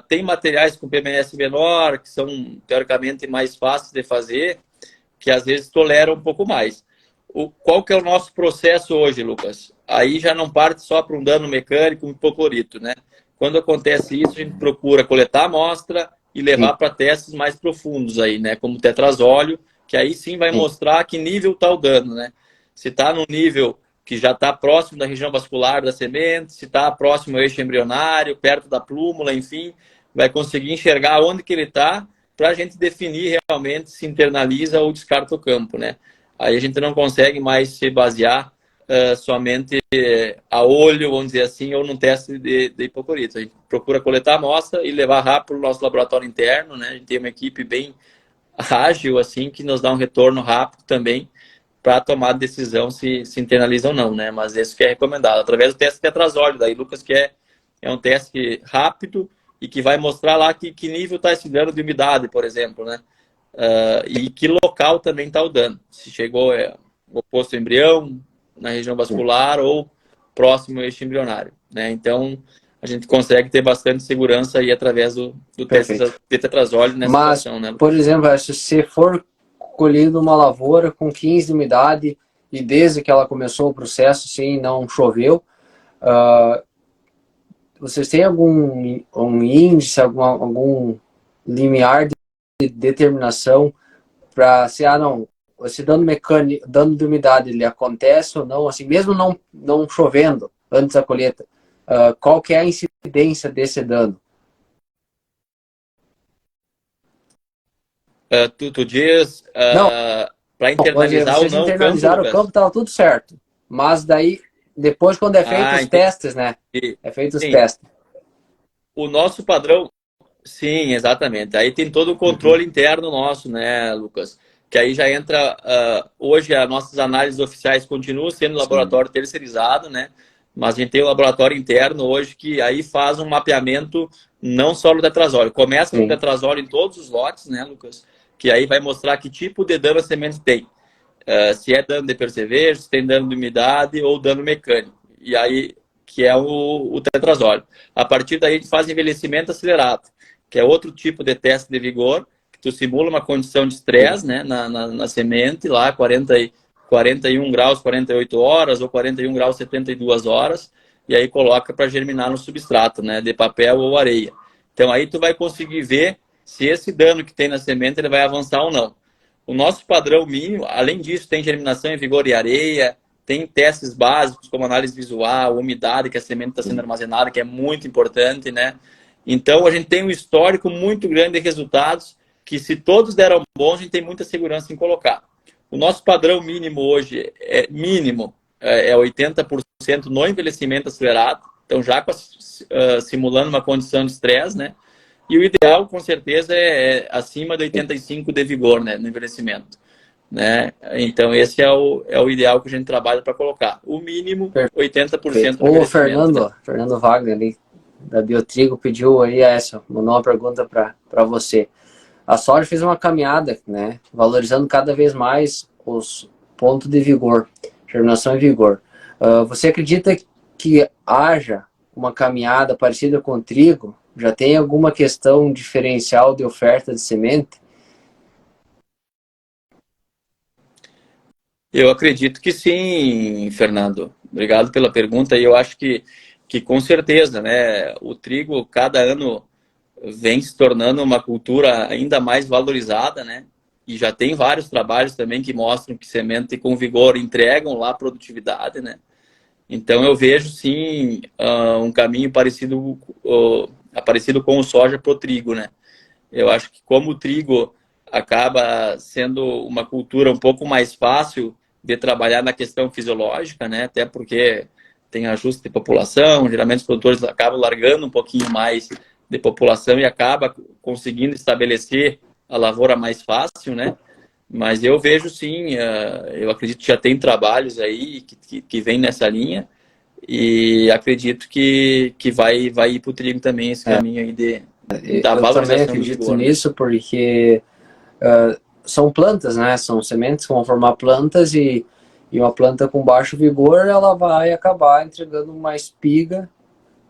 Tem materiais com PMS menor, que são, teoricamente, mais fáceis de fazer, que às vezes toleram um pouco mais. Qual que é o nosso processo hoje, Lucas? Aí já não parte só para um dano mecânico, um hipoclorito, né? Quando acontece isso, a gente procura coletar a amostra e levar para testes mais profundos aí, né? Como tetrazóleo, que aí sim vai mostrar que nível está o dano, né? Se está no nível que já está próximo da região vascular da semente, se está próximo ao eixo embrionário, perto da plúmula, enfim, vai conseguir enxergar onde que ele está para a gente definir realmente se internaliza ou descarta o campo, né? Aí a gente não consegue mais se basear somente a olho, vamos dizer assim, ou num teste de hipoclorito. A gente procura coletar a amostra e levar rápido para o nosso laboratório interno, né? A gente tem uma equipe bem ágil, assim, que nos dá um retorno rápido também para tomar decisão se internaliza ou não, né? Mas isso que é recomendado, através do teste tetrazóide, daí, Lucas, que é um teste rápido e que vai mostrar lá que nível está esse dano de umidade, por exemplo, né? E que local também está o dano. Se chegou oposto ao embrião, na região vascular ou próximo ao eixo embrionário, né? Então, a gente consegue ter bastante segurança aí através do teste de tetrazóide nessa situação, né? Por exemplo, se você for colhido uma lavoura com 15 de umidade e desde que ela começou o processo, sim, não choveu, vocês têm algum índice, algum limiar de determinação para se, não, esse dano mecânico, dano de umidade, ele acontece ou não, assim, mesmo não chovendo antes da colheita, qual que é a incidência desse dano? Tu diz para internalizar ou não o campo, internalizaram o campo, estava tudo certo. Mas daí, depois, quando é feito os testes, né? É feito os testes. O nosso padrão, sim, exatamente. Aí tem todo o controle interno nosso, né, Lucas? Que aí já entra, hoje as nossas análises oficiais continuam sendo laboratório terceirizado, né? Mas a gente tem um laboratório interno hoje que aí faz um mapeamento não só no tetrazóleo. Começa no tetrazóleo em todos os lotes, né, Lucas? Que aí vai mostrar que tipo de dano a semente tem. Se é dano de percevejo, se tem dano de umidade ou dano mecânico. E aí, que é o tetrazóleo. A partir daí, a gente faz envelhecimento acelerado, que é outro tipo de teste de vigor, que tu simula uma condição de estresse, né, na semente, lá 41 graus, 48 horas, ou 41 graus, 72 horas, e aí coloca para germinar no substrato, né, de papel ou areia. Então aí tu vai conseguir ver se esse dano que tem na semente ele vai avançar ou não. O nosso padrão mínimo, além disso, tem germinação em vigor e areia, tem testes básicos como análise visual, umidade que a semente está sendo armazenada, que é muito importante, né? Então a gente tem um histórico muito grande de resultados que, se todos deram bons, a gente tem muita segurança em colocar. O nosso padrão mínimo hoje é 80% no envelhecimento acelerado, então já simulando uma condição de estresse, né? E o ideal, com certeza, é acima de 85 de vigor, né, no envelhecimento, né? Então esse é o ideal que a gente trabalha para colocar. O mínimo 80% no envelhecimento. O Fernando Wagner ali da Biotrigo pediu aí mandou uma pergunta para você. A soja fez uma caminhada, né, valorizando cada vez mais os pontos de vigor, germinação e vigor. Você acredita que haja uma caminhada parecida com o trigo? Já tem alguma questão diferencial de oferta de semente? Eu acredito que sim, Fernando. Obrigado pela pergunta. E eu acho que com certeza, né, o trigo cada ano vem se tornando uma cultura ainda mais valorizada, né? E já tem vários trabalhos também que mostram que semente com vigor entregam lá produtividade, né? Então eu vejo sim um caminho parecido com o soja para o trigo, né? Eu acho que como o trigo acaba sendo uma cultura um pouco mais fácil de trabalhar na questão fisiológica, né? Até porque tem ajuste de população, geralmente os produtores acabam largando um pouquinho mais de população e acaba conseguindo estabelecer a lavoura mais fácil, né? Mas eu vejo sim, eu acredito que já tem trabalhos aí que vem nessa linha e acredito que vai ir para o trigo também esse caminho aí da valorização do vigor. Eu também acredito nisso, porque são plantas, né? São sementes que vão formar plantas e uma planta com baixo vigor, ela vai acabar entregando uma espiga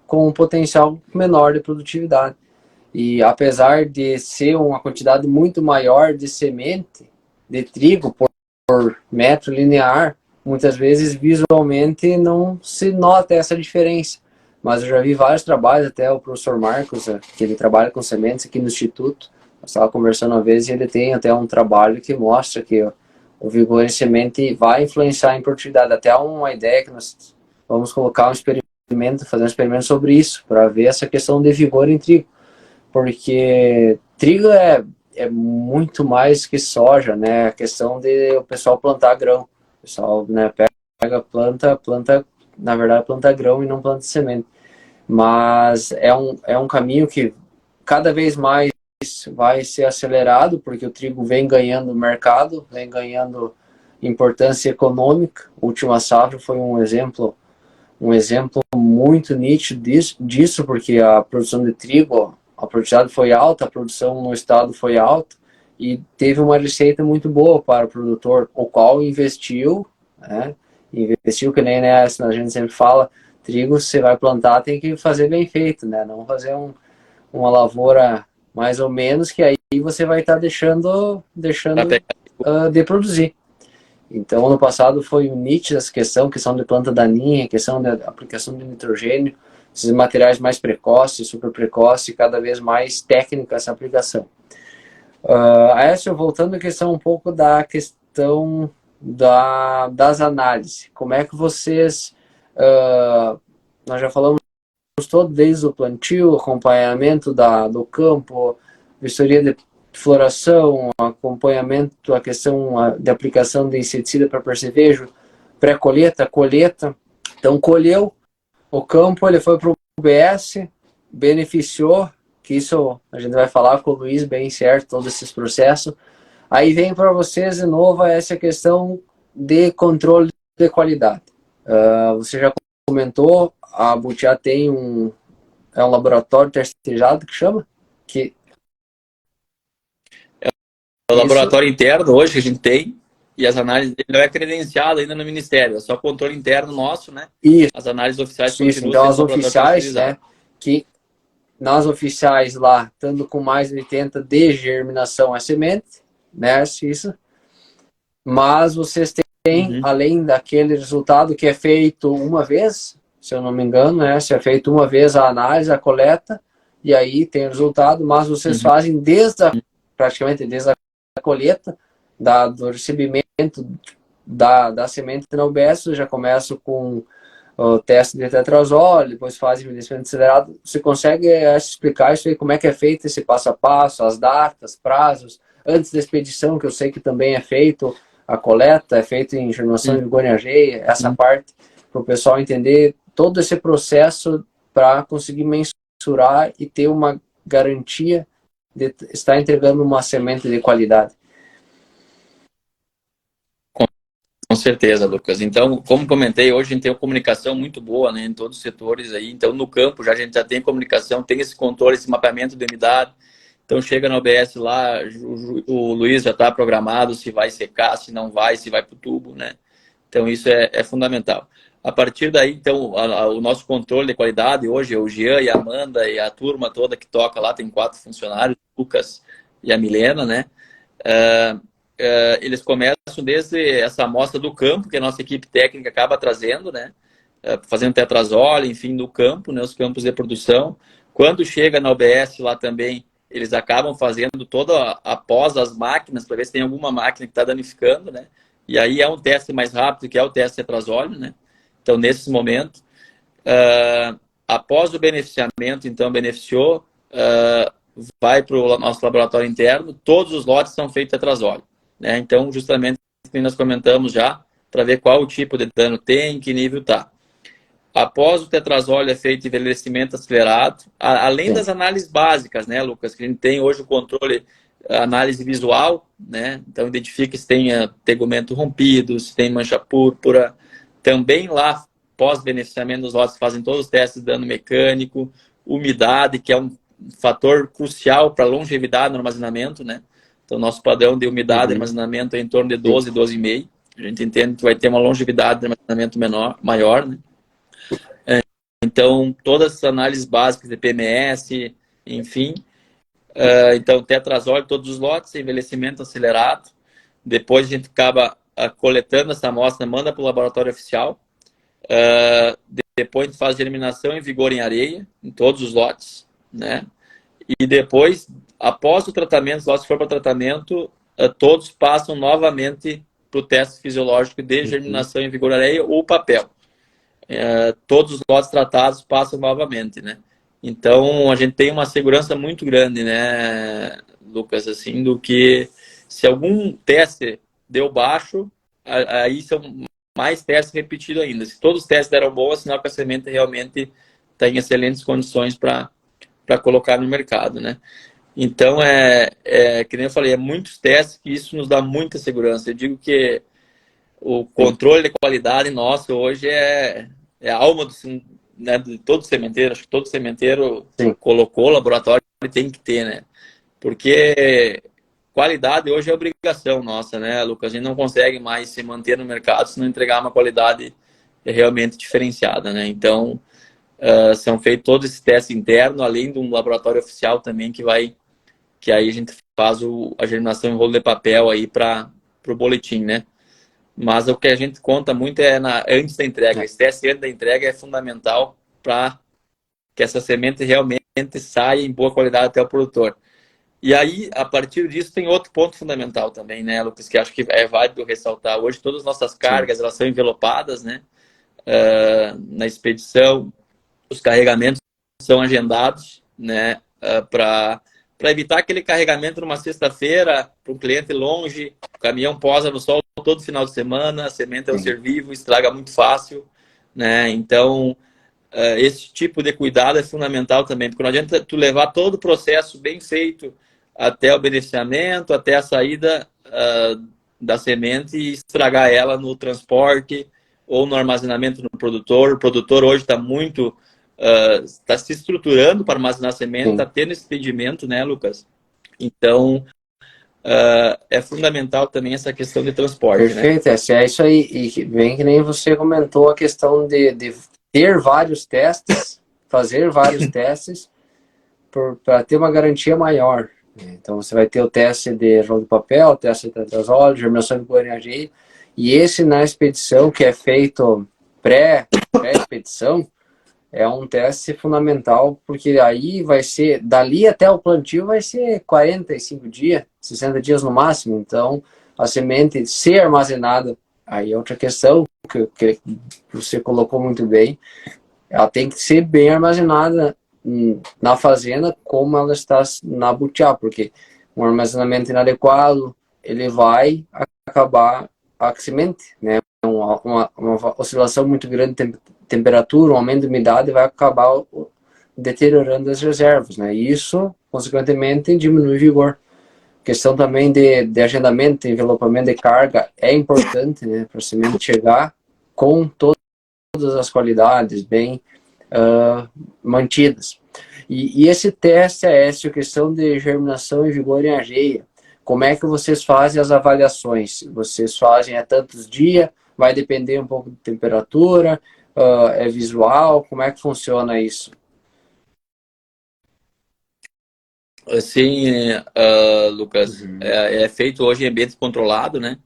com um potencial menor de produtividade. E apesar de ser uma quantidade muito maior de semente de trigo por metro linear, muitas vezes visualmente não se nota essa diferença. Mas eu já vi vários trabalhos, até o professor Marcos, que ele trabalha com sementes aqui no Instituto, eu estava conversando uma vez e ele tem até um trabalho que mostra que o vigor em semente vai influenciar em produtividade. Até uma ideia que nós vamos colocar fazer um experimento sobre isso, para ver essa questão de vigor em trigo. Porque trigo é muito mais que soja, né? A questão de o pessoal plantar grão. O pessoal, né, pega, planta, na verdade, planta grão e não planta semente. Mas é um caminho que cada vez mais vai ser acelerado, porque o trigo vem ganhando mercado, vem ganhando importância econômica. A última safra foi um exemplo muito nítido disso, porque a produção de trigo, a produtividade foi alta, a produção no estado foi alta, e teve uma receita muito boa para o produtor, o qual investiu, né? Investiu que nem, né, a gente sempre fala, trigo você vai plantar tem que fazer bem feito, né? Não fazer uma lavoura mais ou menos, que aí você vai estar deixando de produzir. Então, ano passado foi nítida essa questão de planta daninha, questão da aplicação de nitrogênio, esses materiais mais precoces, super precoces, cada vez mais técnica essa aplicação. Aécio, voltando à questão um pouco da questão das análises. Como é que vocês, nós já falamos todo desde o plantio, acompanhamento do campo, vistoria de floração, acompanhamento, a questão de aplicação de inseticida para percevejo, pré-colheita, colheita. Então, colheu o campo, ele foi para o UBS, beneficiou, que isso a gente vai falar com o Luiz bem certo, todos esses processos. Aí vem para vocês de novo essa questão de controle de qualidade. Você já comentou, a Butiá tem um laboratório terceirizado que chama? Que É o laboratório interno hoje que a gente tem, e as análises dele não é credenciado ainda no Ministério, é só controle interno nosso, né? Isso, as análises oficiais isso. continuam Então, sendo as laboratório oficiais, terceirizado. né, que nas oficiais lá, estando com mais de 80 de germinação a semente, né, isso. Mas vocês têm, além daquele resultado que é feito uma vez, se eu não me engano, né, se é feito uma vez a análise, a coleta, e aí tem o resultado, mas vocês fazem praticamente desde a colheita, do recebimento da semente na UBS, eu já começo com o teste de tetrazol, depois faz envelhecimento acelerado. Você consegue explicar isso aí, como é que é feito esse passo a passo, as datas, prazos, antes da expedição, que eu sei que também é feito a coleta, é feito em germinação de vergonha alheia, essa parte, para o pessoal entender todo esse processo para conseguir mensurar e ter uma garantia de estar entregando uma semente de qualidade. Com certeza, Lucas. Então, como comentei, hoje a gente tem uma comunicação muito boa, né, em todos os setores aí. Então, no campo, a gente já tem comunicação, tem esse controle, esse mapeamento de umidade. Então, chega na OBS lá, o Luiz já está programado se vai secar, se não vai, se vai para o tubo, né? Então, isso é fundamental. A partir daí, então, o nosso controle de qualidade, hoje é o Jean e a Amanda e a turma toda que toca lá, tem 4 funcionários, o Lucas e a Milena, né? Eles começam desde essa amostra do campo, que a nossa equipe técnica acaba trazendo, né? Fazendo tetrazol, enfim, no campo, né? Os campos de produção. Quando chega na OBS lá também, eles acabam fazendo toda após as máquinas, para ver se tem alguma máquina que está danificando, né? E aí é um teste mais rápido, que é o teste tetrazol, né? Então, nesses momentos, após o beneficiamento, então, beneficiou, vai para o nosso laboratório interno, todos os lotes são feitos tetrazol. Né? Então, justamente, que nós comentamos já, para ver qual o tipo de dano tem, que nível está. Após o tetrazol é feito envelhecimento acelerado, além das análises básicas, né, Lucas, que a gente tem hoje o controle, análise visual, né? Então identifica se tem tegumento rompido, se tem mancha púrpura. Também lá, pós-beneficiamento dos lotes, fazem todos os testes de dano mecânico, umidade, que é um fator crucial para a longevidade no armazenamento, né? Então, nosso padrão de umidade de armazenamento é em torno de 12, 12,5. A gente entende que vai ter uma longevidade de armazenamento maior, né? Então, todas as análises básicas de PMS, enfim. Então, tetrazol, todos os lotes, envelhecimento acelerado. Depois a gente acaba coletando essa amostra, manda para o laboratório oficial. Depois a gente faz germinação em vigor em areia, em todos os lotes, né? E depois, após o tratamento, os lotes que for para tratamento, todos passam novamente para o teste fisiológico de germinação em vigor areia ou papel. Todos os lotes tratados passam novamente, né? Então, a gente tem uma segurança muito grande, né, Lucas, assim, do que se algum teste deu baixo, aí são mais testes repetidos ainda. Se todos os testes deram bom, é sinal que a semente realmente está em excelentes condições para colocar no mercado, né? Então, que nem eu falei, é muitos testes que isso nos dá muita segurança. Eu digo que o controle de qualidade nosso hoje é a alma do, né, de todo sementeiro. Acho que todo sementeiro Sim. colocou laboratório e tem que ter, né? Porque qualidade hoje é obrigação nossa, né, Lucas? A gente não consegue mais se manter no mercado se não entregar uma qualidade realmente diferenciada, né? Então, são feitos todos esses testes internos, além de um laboratório oficial também que aí a gente faz a germinação em rolo de papel aí para o boletim, né? Mas o que a gente conta muito é antes da entrega. Esse teste antes da entrega é fundamental para que essa semente realmente saia em boa qualidade até o produtor. E aí, a partir disso, tem outro ponto fundamental também, né, Lucas, que acho que é válido ressaltar. Hoje, todas as nossas cargas, elas são envelopadas, né, na expedição. Os carregamentos são agendados, né, para evitar aquele carregamento numa sexta-feira para um cliente longe, o caminhão posa no sol todo final de semana, a semente é um ser vivo, estraga muito fácil, né? Então, esse tipo de cuidado é fundamental também, porque não adianta tu levar todo o processo bem feito até o beneficiamento, até a saída da semente e estragar ela no transporte ou no armazenamento no produtor. O produtor hoje está muito está se estruturando para armazenar semente, está tendo esse entendimento, né, Lucas? Então, é fundamental também essa questão de transporte. Perfeito, né? É isso aí. E bem que nem você comentou a questão de ter vários testes, fazer vários testes para ter uma garantia maior. Então, você vai ter o teste de rolo de papel, o teste de tetrazol, germinação de guaranhagem, e esse na expedição, que é feito pré-expedição, é um teste fundamental, porque aí vai ser, dali até o plantio vai ser 45 dias, 60 dias no máximo. Então, a semente ser armazenada, aí é outra questão que você colocou muito bem, ela tem que ser bem armazenada na fazenda como ela está na butiá, porque um armazenamento inadequado, ele vai acabar a semente, né? Uma oscilação muito grande de temperatura, um aumento de umidade vai acabar deteriorando as reservas, né? E isso, consequentemente, diminui o vigor. Questão também de agendamento, envelopamento de carga é importante, né? Para a semente chegar com todas as qualidades bem mantidas. E esse teste é essa questão de germinação e vigor em ageia. Como é que vocês fazem as avaliações? Vocês fazem a tantos dias? Vai depender um pouco de temperatura? É visual? Como é que funciona isso? Sim, Lucas, é feito hoje em ambiente controlado, né?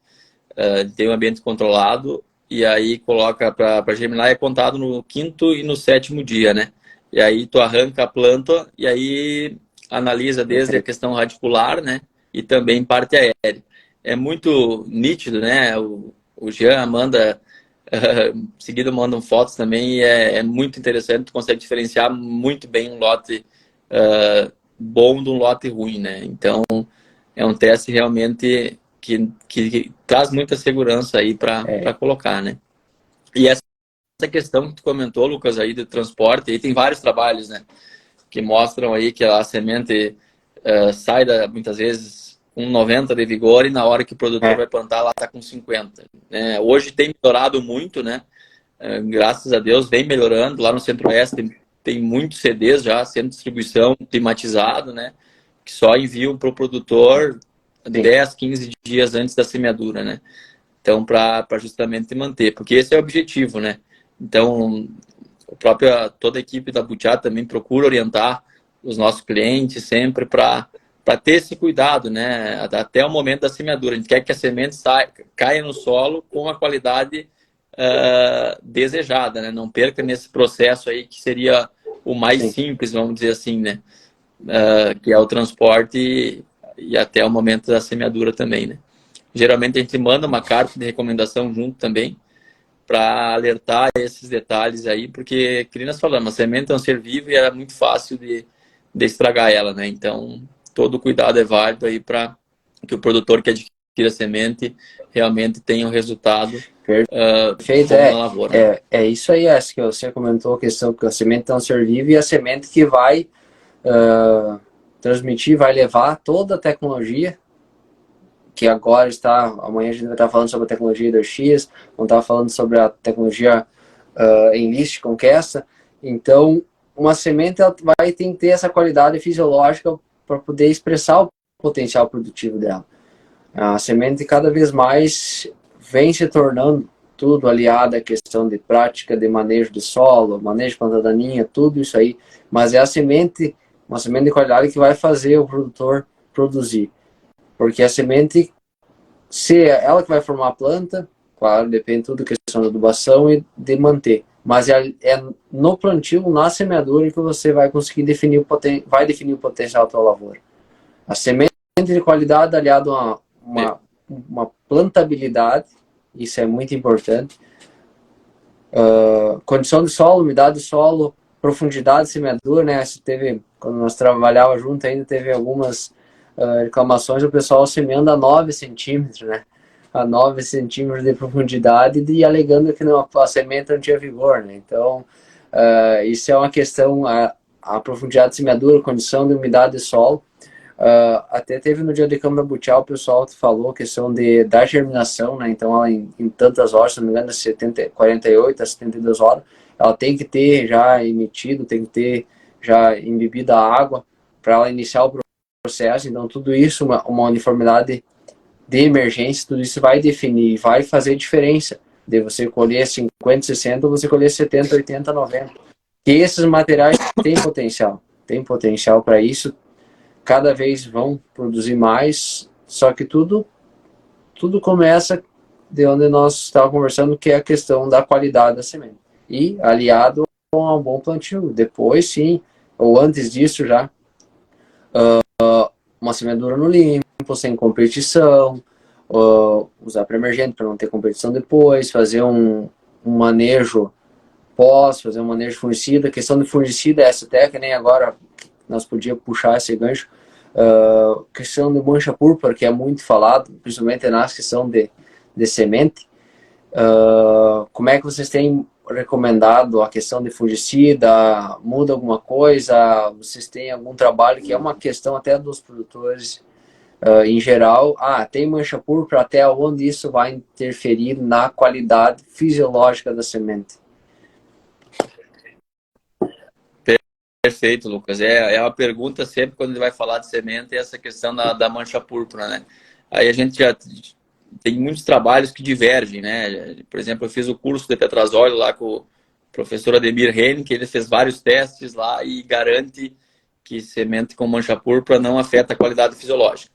Tem um ambiente controlado e aí coloca para germinar, é contado no quinto e no sétimo dia, né? E aí tu arranca a planta e aí analisa desde a questão radicular, né? E também parte aérea. É muito nítido, né? O Jean manda, seguido mandam fotos também e é muito interessante, tu consegue diferenciar muito bem um lote bom de um lote ruim, né? Então, é um teste realmente que traz muita segurança aí para colocar, né? E essa questão que tu comentou, Lucas, aí do transporte, aí tem vários trabalhos, né? Que mostram aí que a semente sai muitas vezes com 90 de vigor e na hora que o produtor vai plantar, ela está com 50. Né? Hoje tem melhorado muito, né? Graças a Deus, vem melhorando. Lá no Centro-Oeste tem muitos CDs já, centro de distribuição climatizado, né? Que só enviam para o produtor 10, 15 dias antes da semeadura, né? Então, para justamente manter, porque esse é o objetivo, né? Então, toda a equipe da Butiá também procura orientar os nossos clientes sempre para ter esse cuidado, né? Até o momento da semeadura. A gente quer que a semente caia no solo com a qualidade desejada, né? Não perca nesse processo aí que seria o mais simples, vamos dizer assim, né? Que é o transporte e até o momento da semeadura também, né? Geralmente a gente manda uma carta de recomendação junto também para alertar esses detalhes aí, porque, como nós falamos, a semente é um ser vivo e é muito fácil de estragar ela, né? Então, todo cuidado é válido aí para que o produtor que adquira a semente realmente tenha um resultado Perfeito, bom na lavoura. é isso aí, essa que você comentou, a questão que a semente é um ser vivo e a semente que vai transmitir, vai levar toda a tecnologia que agora está, amanhã a gente vai estar falando sobre a tecnologia do X, vamos estar falando sobre a tecnologia Enlist com essa. Então, uma semente ela vai ter que ter essa qualidade fisiológica para poder expressar o potencial produtivo dela. A semente cada vez mais vem se tornando tudo aliado à questão de prática de manejo de solo, manejo de planta daninha, tudo isso aí, mas é a semente, uma semente de qualidade que vai fazer o produtor produzir. Porque a semente, se é ela que vai formar a planta, claro, depende tudo da questão de adubação e de manter. Mas é no plantio, na semeadura, que você vai conseguir definir vai definir o potencial da tua lavoura. A semente de qualidade aliado a uma plantabilidade, isso é muito importante. Condição de solo, umidade de solo, profundidade de semeadura, né? Quando nós trabalhávamos junto ainda teve algumas reclamações do pessoal semeando a 9 centímetros, né? A 9 centímetros de profundidade e alegando que a semente não tinha vigor, né? Então, isso é uma questão, a profundidade de semeadura, condição de umidade de solo. Até teve no dia de campo da Butiá, o pessoal falou a questão da germinação, né? Então, ela em tantas horas, se não me engano, 48 a 72 horas, ela tem que ter já emitido, tem que ter já embebido a água para ela iniciar o processo. Então, tudo isso, uma uniformidade de emergência, tudo isso vai definir, vai fazer diferença de você colher 50, 60 ou você colher 70, 80, 90. Que esses materiais têm potencial para isso, cada vez vão produzir mais, só que tudo começa de onde nós estávamos conversando, que é a questão da qualidade da semente. E aliado a um bom plantio. Depois, sim, ou antes disso já, uma semeadura no limpo, sem competição, usar pré-emergente para não ter competição depois, fazer um manejo fazer um manejo de fungicida. A questão de fungicida, essa até que nem agora nós podíamos puxar esse gancho. Questão de mancha púrpura, que é muito falado, principalmente na questão de semente. Como é que vocês têm recomendado a questão de fungicida? Muda alguma coisa? Vocês têm algum trabalho que é uma questão até dos produtores em geral? Tem mancha púrpura, até onde isso vai interferir na qualidade fisiológica da semente? Perfeito, Lucas. É uma pergunta sempre quando ele vai falar de semente, essa questão da mancha púrpura, né? Aí a gente já tem muitos trabalhos que divergem, né? Por exemplo, eu fiz o curso de tetrazóleo lá com o professor Ademir Henning, que ele fez vários testes lá e garante que semente com mancha púrpura não afeta a qualidade fisiológica.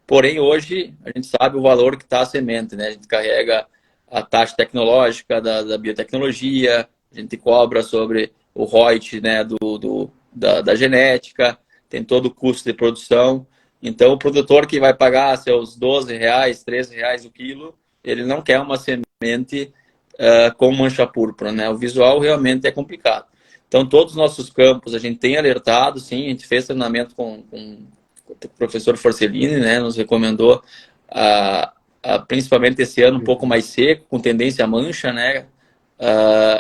Porém, hoje, a gente sabe o valor que está a semente, né? A gente carrega a taxa tecnológica da biotecnologia, a gente cobra sobre o ROIT, né, da genética, tem todo o custo de produção. Então, o produtor que vai pagar seus R$12, R$13 o quilo, ele não quer uma semente com mancha púrpura, né? O visual realmente é complicado. Então, todos os nossos campos, a gente tem alertado, sim, a gente fez treinamento com o professor Forcellini, né, nos recomendou, principalmente esse ano, um pouco mais seco, com tendência a mancha, né,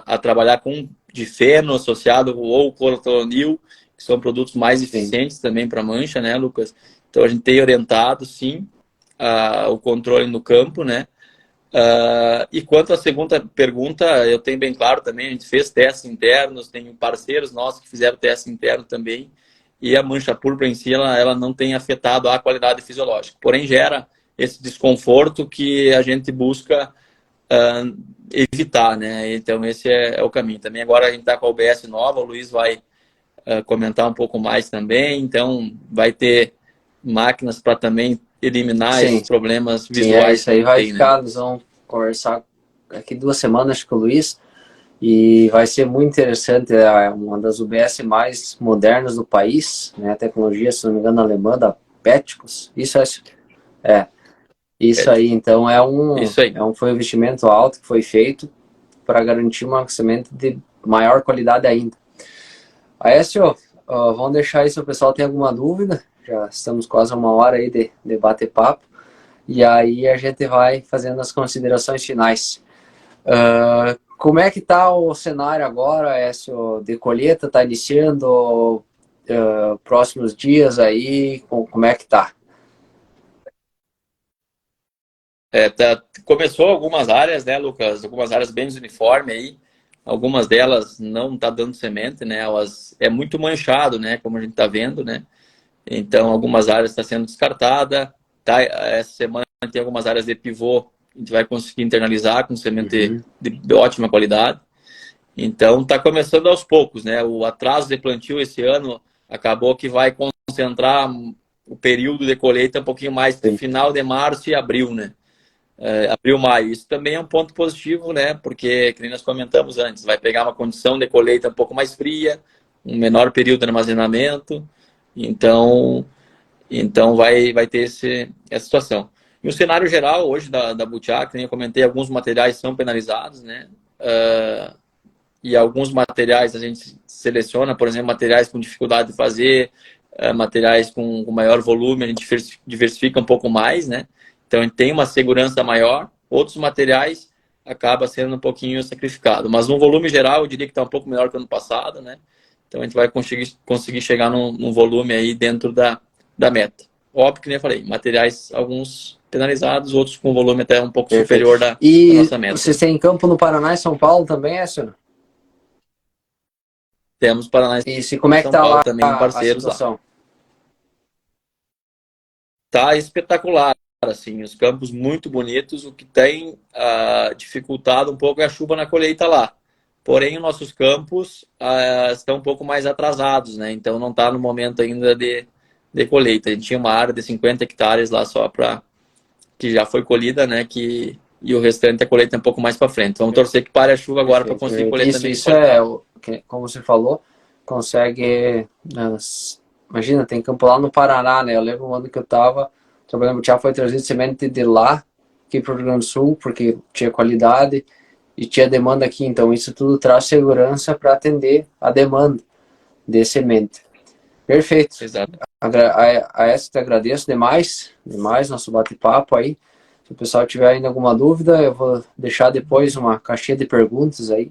a trabalhar com difeno associado ou clorothalonil, que são produtos mais eficientes também para mancha, né, Lucas? Então, a gente tem orientado, sim, o controle no campo, né? E quanto à segunda pergunta, eu tenho bem claro também, a gente fez testes internos, tem parceiros nossos que fizeram teste interno também, e a mancha púrpura em si, ela não tem afetado a qualidade fisiológica. Porém, gera esse desconforto que a gente busca evitar, né? Então, esse é o caminho. Também agora a gente está com a OBS nova, o Luiz vai comentar um pouco mais também, então vai ter máquinas para também eliminar esses problemas visuais. Isso aí vai ficar, nós vamos conversar aqui 2 semanas com o Luiz, e vai ser muito interessante, uma das UBS mais modernas do país, né? A tecnologia, se não me engano, alemã, da Peticos. Isso aí, então foi um investimento alto que foi feito, para garantir uma semente de maior qualidade ainda. Aécio, vamos deixar aí se o pessoal tem alguma dúvida. Já estamos quase uma hora aí de bater-papo. E aí a gente vai fazendo as considerações finais. Como é que está o cenário agora, Aécio, de colheita? Está iniciando próximos dias aí? Como é que está? Começou algumas áreas, né, Lucas? Algumas áreas bem desuniformes aí. Algumas delas não tá dando semente, né? É muito manchado, né? Como a gente tá vendo, né? Então, algumas áreas estão sendo descartadas. Tá? Essa semana tem algumas áreas de pivô. A gente vai conseguir internalizar com semente de ótima qualidade. Então, está começando aos poucos, né? O atraso de plantio esse ano acabou que vai concentrar o período de colheita um pouquinho mais no final de março e abril, né? Abril, maio. Isso também é um ponto positivo, né? Porque, como nós comentamos antes, vai pegar uma condição de colheita um pouco mais fria, um menor período de armazenamento. Então vai ter essa situação. E o cenário geral hoje da Butiá, que nem eu comentei, alguns materiais são penalizados, né? E alguns materiais a gente seleciona, por exemplo, materiais com dificuldade de fazer, materiais com maior volume, a gente diversifica um pouco mais, né? Então, a gente tem uma segurança maior. Outros materiais acaba sendo um pouquinho sacrificado. Mas no volume geral, eu diria que está um pouco melhor que o ano passado, né? Então, a gente vai conseguir chegar num volume aí dentro da meta. Óbvio que nem eu falei, materiais, alguns penalizados, outros com volume até um pouco superior da nossa meta. E vocês têm campo no Paraná e São Paulo também, Écio? Temos Paraná e como é que São tá Paulo lá também, a parceiros situação? lá. Tá espetacular, assim, os campos muito bonitos. O que tem dificultado um pouco é a chuva na colheita lá. Porém, os nossos campos estão um pouco mais atrasados, né? Então, não está no momento ainda de colheita. A gente tinha uma área de 50 hectares lá só que já foi colhida, né? E o restante a colheita é um pouco mais para frente. Vamos torcer que pare a chuva agora para conseguir colher também. Isso como você falou, consegue. Imagina, tem campo lá no Paraná, né? Eu lembro um ano que eu estava trabalhando no Tiago, foi trazido semente de lá, aqui para o Rio Grande do Sul, porque tinha qualidade e tinha demanda aqui. Então, isso tudo traz segurança para atender a demanda de semente. Perfeito. Exato. A essa te agradeço demais nosso bate-papo aí. Se o pessoal tiver ainda alguma dúvida, eu vou deixar depois uma caixinha de perguntas aí.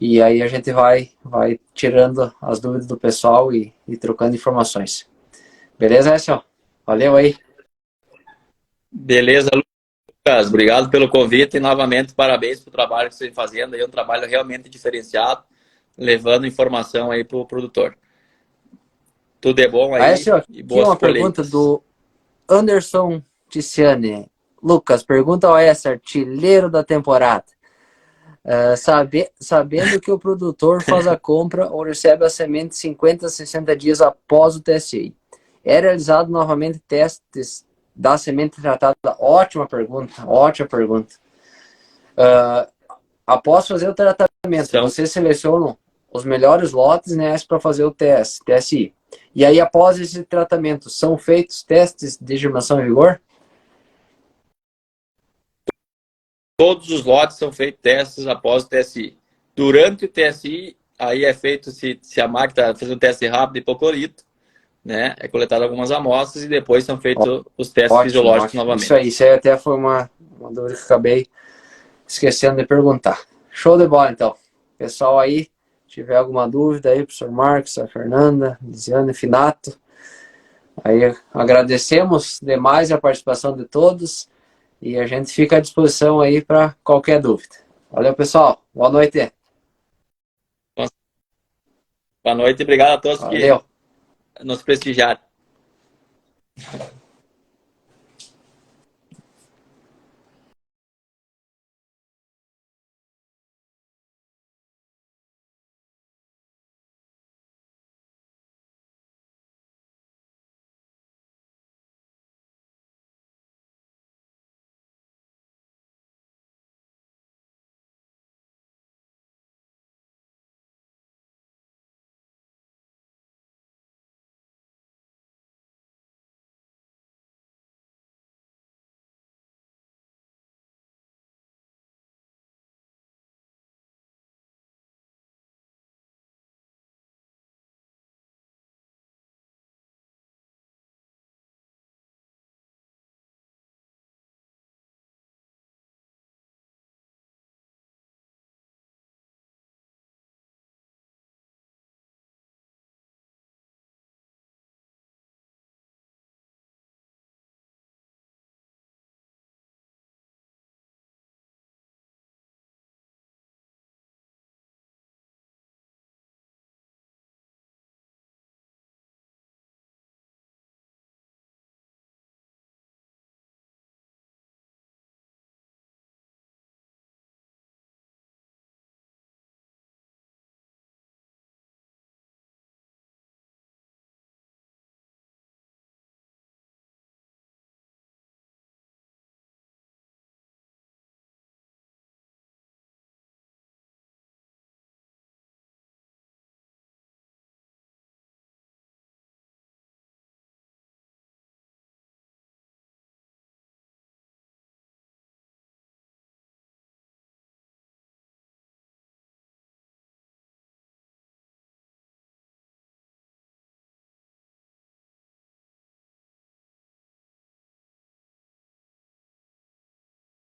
E aí a gente vai tirando as dúvidas do pessoal e trocando informações. Beleza, Écio? Valeu aí. Beleza, Lucas. Obrigado pelo convite e novamente parabéns pelo trabalho que você está fazendo. É um trabalho realmente diferenciado, levando informação aí para o produtor. Tudo é bom aí Écio, e aqui boas uma colheitas. pergunta do Anderson Ticiani. Lucas, pergunta ao Écio, artilheiro da temporada. Sabendo que o produtor faz a compra ou recebe a semente 50 a 60 dias após o TSI. É realizado novamente testes da semente tratada? Ótima pergunta. Após fazer o tratamento, você seleciona os melhores lotes, né, para fazer o TSI. E aí, após esse tratamento, são feitos testes de germinação em vigor? Todos os lotes são feitos testes após o TSI. Durante o TSI, aí é feito, se a máquina está fazendo um teste rápido de hipoclorito, né? É coletado algumas amostras e depois são feitos os testes fisiológicos novamente. Isso aí até foi uma dúvida que eu acabei esquecendo de perguntar. Show de bola, então. Pessoal aí, tiver alguma dúvida aí, professor Marcos, a Fernanda, Lisiane, Finato, aí agradecemos demais a participação de todos e a gente fica à disposição aí para qualquer dúvida. Valeu, pessoal. Boa noite. Boa noite e obrigado a todos que nos prestigiaram.